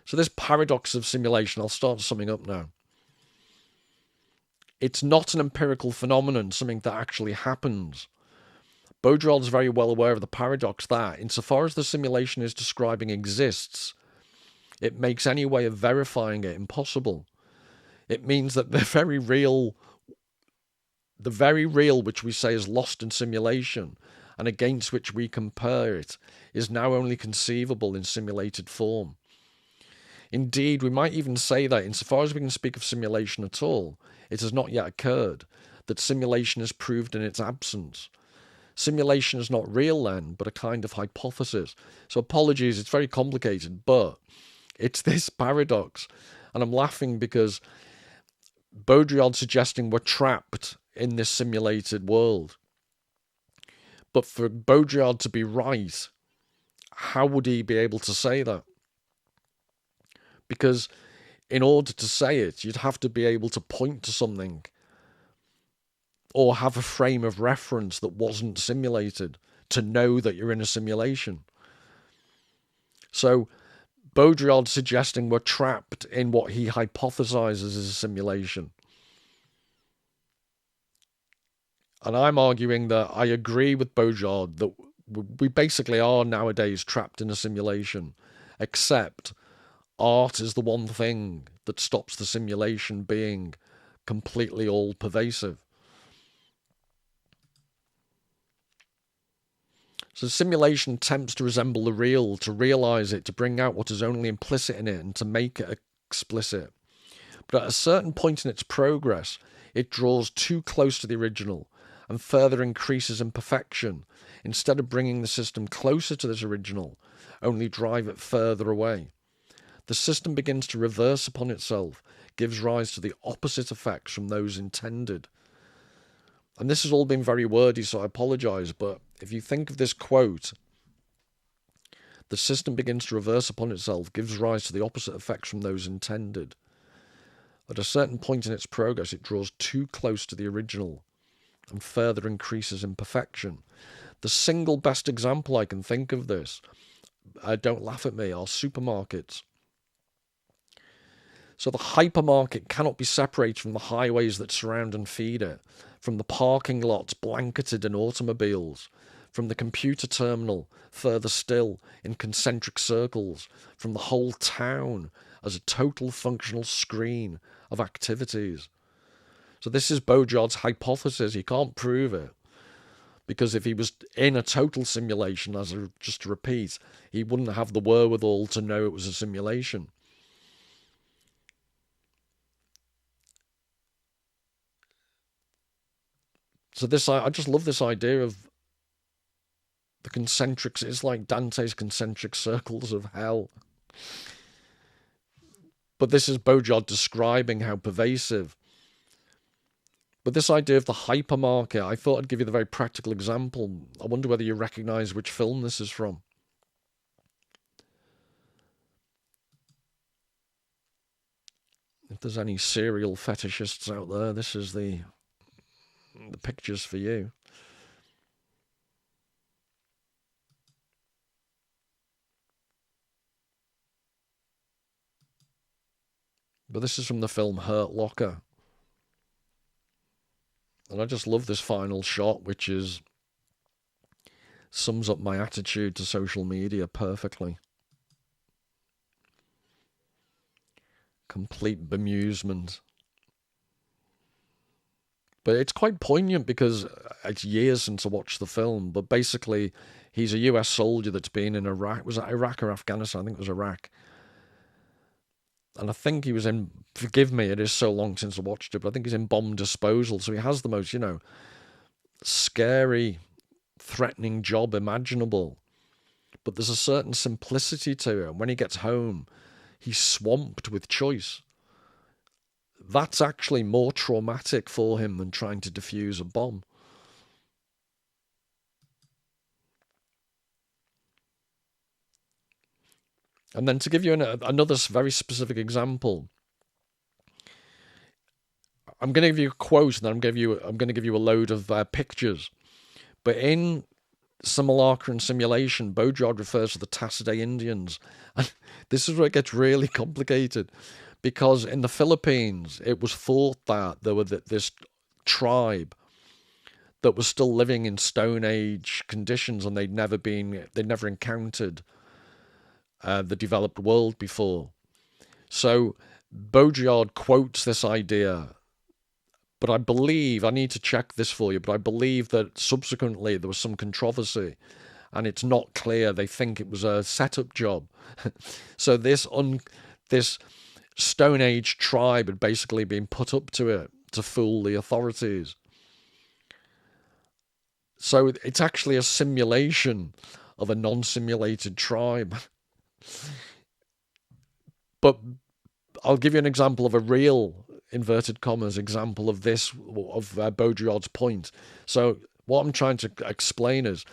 S1: So this paradox of simulation, I'll start summing up now. It's not an empirical phenomenon, something that actually happens. Baudrillard is very well aware of the paradox that, insofar as the simulation is describing exists, it makes any way of verifying it impossible. It means that the very real which we say is lost in simulation, and against which we compare it, is now only conceivable in simulated form. Indeed, we might even say that, insofar as we can speak of simulation at all, it has not yet occurred, that simulation is proved in its absence. Simulation is not real then, but a kind of hypothesis. So apologies, it's very complicated, but it's this paradox. And I'm laughing because Baudrillard suggesting we're trapped in this simulated world. But for Baudrillard to be right, how would he be able to say that? Because in order to say it, you'd have to be able to point to something or have a frame of reference that wasn't simulated to know that you're in a simulation. So Baudrillard suggesting we're trapped in what he hypothesizes as a simulation. And I'm arguing that I agree with Baudrillard that we basically are nowadays trapped in a simulation, except art is the one thing that stops the simulation being completely all-pervasive. So simulation attempts to resemble the real, to realize it, to bring out what is only implicit in it, and to make it explicit. But at a certain point in its progress, it draws too close to the original and further increases imperfection. Instead of bringing the system closer to this original, only drive it further away. The system begins to reverse upon itself, gives rise to the opposite effects from those intended. And this has all been very wordy, so I apologize, but if you think of this quote, the system begins to reverse upon itself, gives rise to the opposite effects from those intended. At a certain point in its progress, it draws too close to the original and further increases imperfection. The single best example I can think of this, don't laugh at me, are supermarkets. So the hypermarket cannot be separated from the highways that surround and feed it, from the parking lots blanketed in automobiles, from the computer terminal, further still, in concentric circles, from the whole town as a total functional screen of activities. So this is Baudrillard's hypothesis. He can't prove it, because if he was in a total simulation, just to repeat, he wouldn't have the wherewithal to know it was a simulation. So this, I just love this idea of the concentric. It's like Dante's concentric circles of hell. But this is Baudrillard describing how pervasive. But this idea of the hypermarket, I thought I'd give you the very practical example. I wonder whether you recognise which film this is from. If there's any serial fetishists out there, this is the pictures for you. But this is from the film Hurt Locker. And I just love this final shot, which sums up my attitude to social media perfectly. Complete bemusement. But it's quite poignant because it's years since I watched the film. But basically, he's a US soldier that's been in Iraq. Was it Iraq or Afghanistan? I think it was Iraq. And I think he was in, forgive me, it is so long since I watched it, but I think he's in bomb disposal. So he has the most, scary, threatening job imaginable. But there's a certain simplicity to it. When he gets home, he's swamped with choice. That's actually more traumatic for him than trying to defuse a bomb. And then to give you another very specific example, I'm going to give you a quote, and then I'm going to give you a load of pictures. But in Simulacra and Simulation, Baudrillard refers to the Tasiday Indians, and this is where it gets really complicated, because in the Philippines, it was thought that there were this tribe that was still living in Stone Age conditions, and they'd never encountered the developed world before. So Baudrillard quotes this idea, but I believe, I need to check this for you, but I believe that subsequently there was some controversy, and it's not clear. They think it was a setup job. So this Stone Age tribe had basically been put up to it to fool the authorities. So it's actually a simulation of a non-simulated tribe. But I'll give you an example of a real, inverted commas, example of this, of Baudrillard's point. So what I'm trying to explain is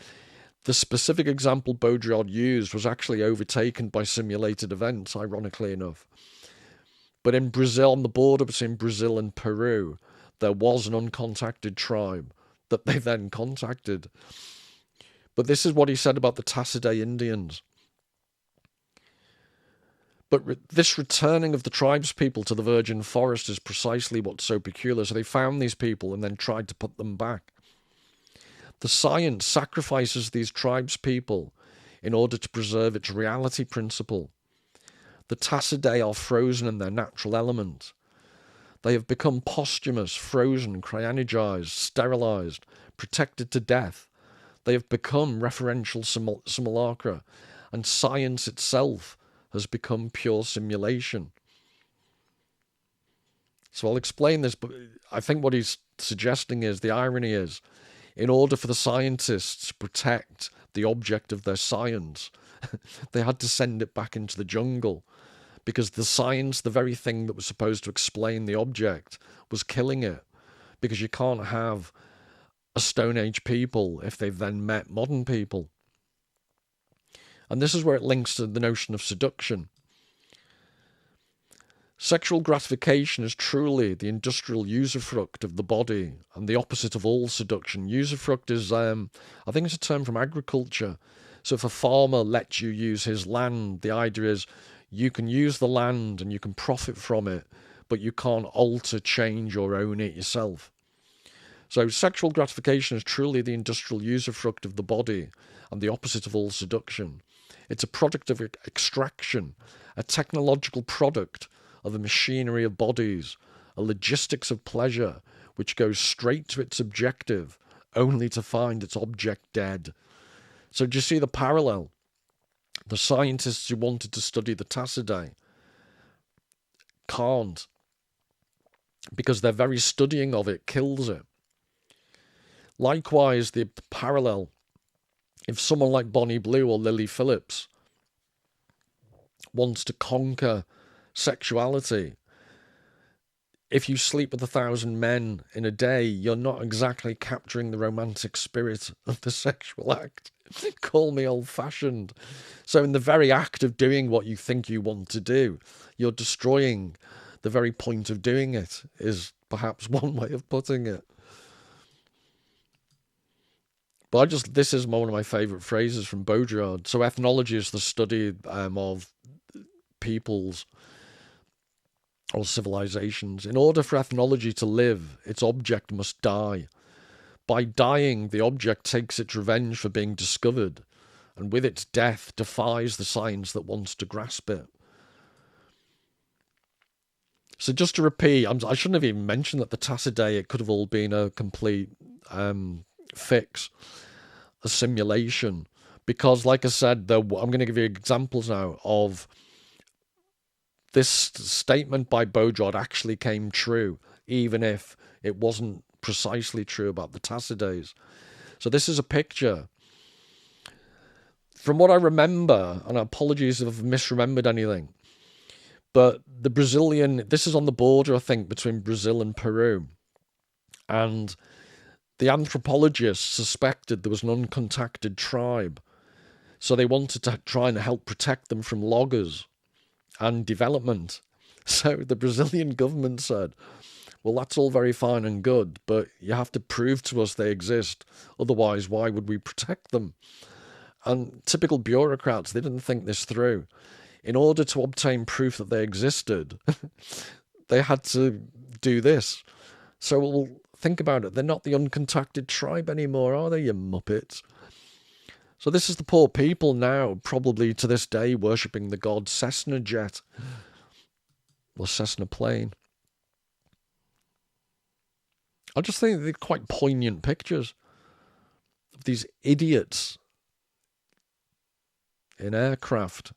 S1: the specific example Baudrillard used was actually overtaken by simulated events, ironically enough. But in Brazil, on the border between Brazil and Peru, there was an uncontacted tribe that they then contacted. But this is what he said about the Tasiday Indians. But this returning of the tribespeople to the virgin forest is precisely what's so peculiar. So they found these people and then tried to put them back. The science sacrifices these tribespeople in order to preserve its reality principle. The Tasidae are frozen in their natural element. They have become posthumous, frozen, cryogenized, sterilized, protected to death. They have become referential simulacra, and science itself has become pure simulation. So I'll explain this, but I think what he's suggesting is, the irony is, in order for the scientists to protect the object of their science, they had to send it back into the jungle, because the science, the very thing that was supposed to explain the object, was killing it, because you can't have a Stone Age people if they've then met modern people. And this is where it links to the notion of seduction. Sexual gratification is truly the industrial usufruct of the body and the opposite of all seduction. Usufruct is, I think it's a term from agriculture. So if a farmer lets you use his land, the idea is you can use the land and you can profit from it, but you can't alter, change, or own it yourself. So sexual gratification is truly the industrial usufruct of the body and the opposite of all seduction. It's a product of extraction, a technological product of the machinery of bodies, a logistics of pleasure, which goes straight to its objective, only to find its object dead. So do you see the parallel? The scientists who wanted to study the Tasidae can't, because their very studying of it kills it. Likewise, the parallel, if someone like Bonnie Blue or Lily Phillips wants to conquer sexuality, if you sleep with 1,000 men in a day, you're not exactly capturing the romantic spirit of the sexual act. Call me old-fashioned. So in the very act of doing what you think you want to do, you're destroying the very point of doing it, is perhaps one way of putting it. But this is one of my favourite phrases from Baudrillard. So ethnology is the study of peoples or civilizations. In order for ethnology to live, its object must die. By dying, the object takes its revenge for being discovered, and with its death defies the science that wants to grasp it. So just to repeat, I shouldn't have even mentioned that the Tassidae, it could have all been a complete fix, a simulation. Because like I said, I'm going to give you examples now of this statement by Baudrillard actually came true, even if it wasn't precisely true about the Tassidae. So this is a picture. From what I remember, and apologies if I've misremembered anything, but the Brazilian, this is on the border, I think, between Brazil and Peru. And the anthropologists suspected there was an uncontacted tribe. So they wanted to try and help protect them from loggers and development. So the Brazilian government said, well, that's all very fine and good, but you have to prove to us they exist. Otherwise, why would we protect them? And typical bureaucrats, they didn't think this through. In order to obtain proof that they existed, they had to do this. So we'll think about it. They're not the uncontacted tribe anymore, are they, you muppets? So this is the poor people now, probably to this day, worshipping the god Cessna jet. Or Cessna plane. I just think they're quite poignant pictures of these idiots in aircraft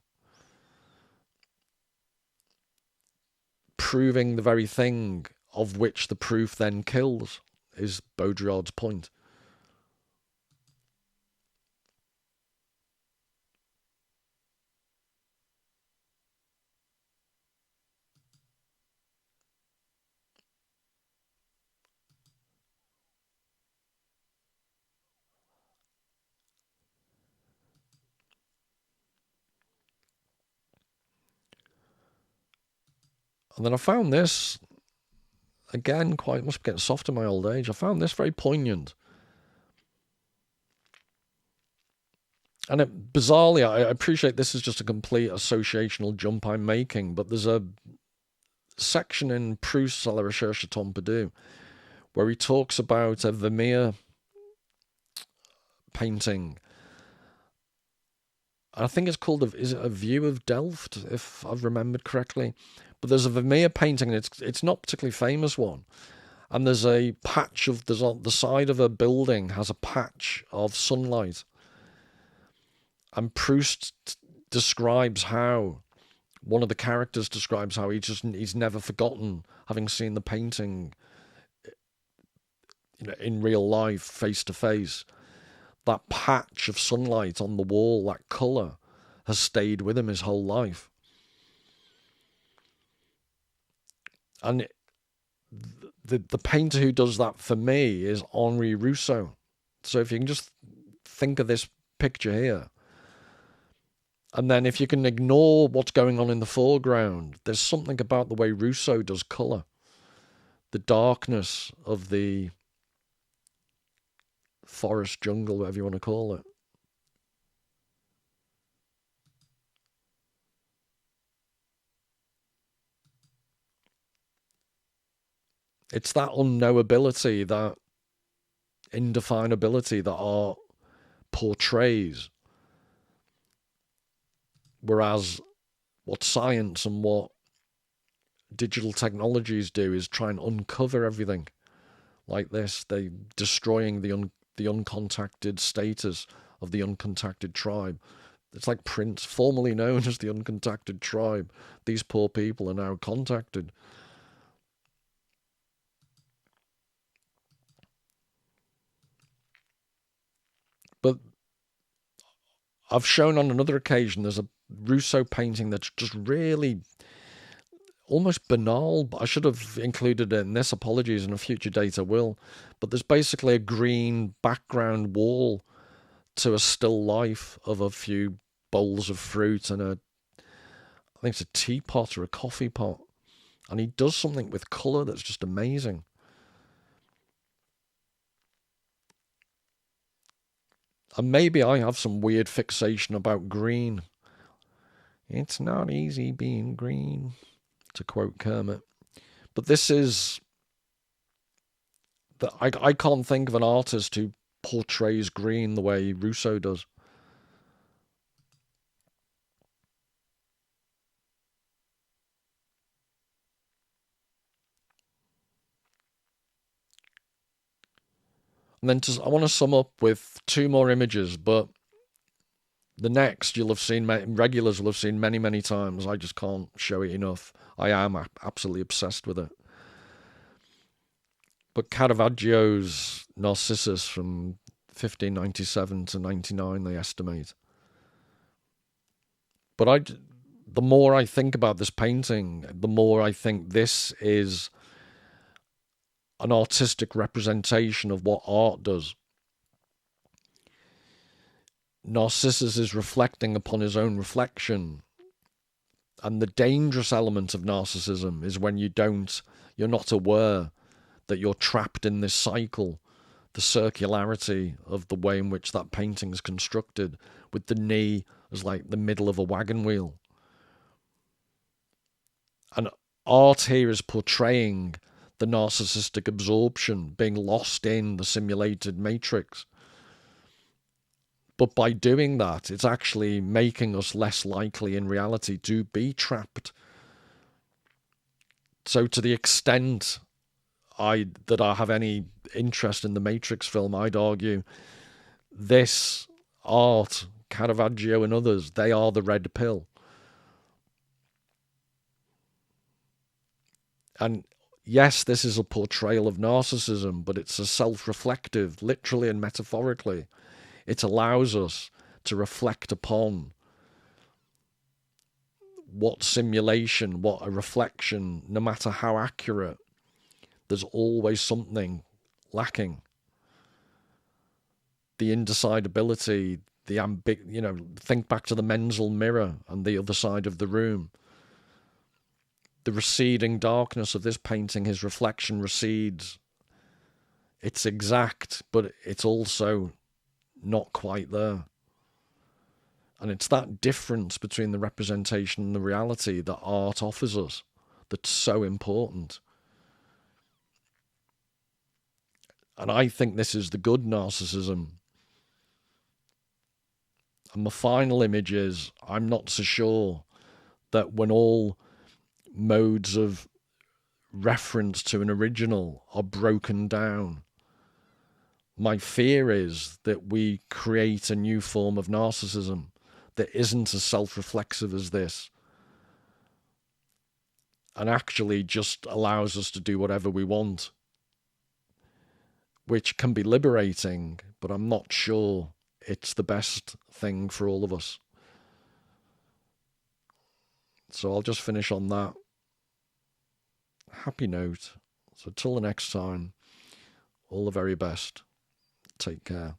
S1: proving the very thing of which the proof then kills, is Baudrillard's point. And then I found this, again, must be getting soft in my old age. I found this very poignant. And bizarrely, I appreciate this is just a complete associational jump I'm making, but there's a section in Proust's La Recherche Pompidou where he talks about a Vermeer painting. I think it's called, is it A View of Delft, if I've remembered correctly? But there's a Vermeer painting, and it's not a particularly famous one. And there's a patch of, there's on the side of a building has a patch of sunlight. And Proust describes how, one of the characters describes how he's never forgotten having seen the painting, in real life, face to face. That patch of sunlight on the wall, that colour, has stayed with him his whole life. And the painter who does that for me is Henri Rousseau. So if you can just think of this picture here, and then if you can ignore what's going on in the foreground, there's something about the way Rousseau does colour. The darkness of the forest, jungle, whatever you want to call it. It's that unknowability, that indefinability that art portrays. Whereas what science and what digital technologies do is try and uncover everything like this. They're destroying the uncontacted status of the uncontacted tribe. It's like Prince, formerly known as the uncontacted tribe. These poor people are now contacted. I've shown on another occasion, there's a Rousseau painting that's just really almost banal. I should have included it in this, apologies, in a future date I will. But there's basically a green background wall to a still life of a few bowls of fruit and I think it's a teapot or a coffee pot. And he does something with colour that's just amazing. And maybe I have some weird fixation about green. It's not easy being green, to quote Kermit. But this is that I can't think of an artist who portrays green the way Rousseau does. And then I want to sum up with two more images, but the next you'll have seen, regulars will have seen many, many times. I just can't show it enough. I am absolutely obsessed with it. But Caravaggio's Narcissus from 1597 to 99, they estimate. But the more I think about this painting, the more I think this is an artistic representation of what art does. Narcissus is reflecting upon his own reflection. And the dangerous element of narcissism is when you're not aware that you're trapped in this cycle, the circularity of the way in which that painting is constructed, with the knee as like the middle of a wagon wheel. And art here is portraying the narcissistic absorption, being lost in the simulated matrix. But by doing that, it's actually making us less likely in reality to be trapped. So to the extent I have any interest in the Matrix film, I'd argue this art, Caravaggio and others, they are the red pill. And yes, this is a portrayal of narcissism, but it's a self-reflective, literally and metaphorically. It allows us to reflect upon what simulation, what a reflection, no matter how accurate, there's always something lacking. The indecidability, think back to the Menzel mirror and the other side of the room. The receding darkness of this painting, his reflection recedes. It's exact, but it's also not quite there. And it's that difference between the representation and the reality that art offers us that's so important. And I think this is the good narcissism. And my final image is, I'm not so sure that when all modes of reference to an original are broken down, my fear is that we create a new form of narcissism that isn't as self-reflexive as this, and actually just allows us to do whatever we want, which can be liberating, but I'm not sure it's the best thing for all of us. So I'll just finish on that happy note. So till the next time, all the very best. Take care.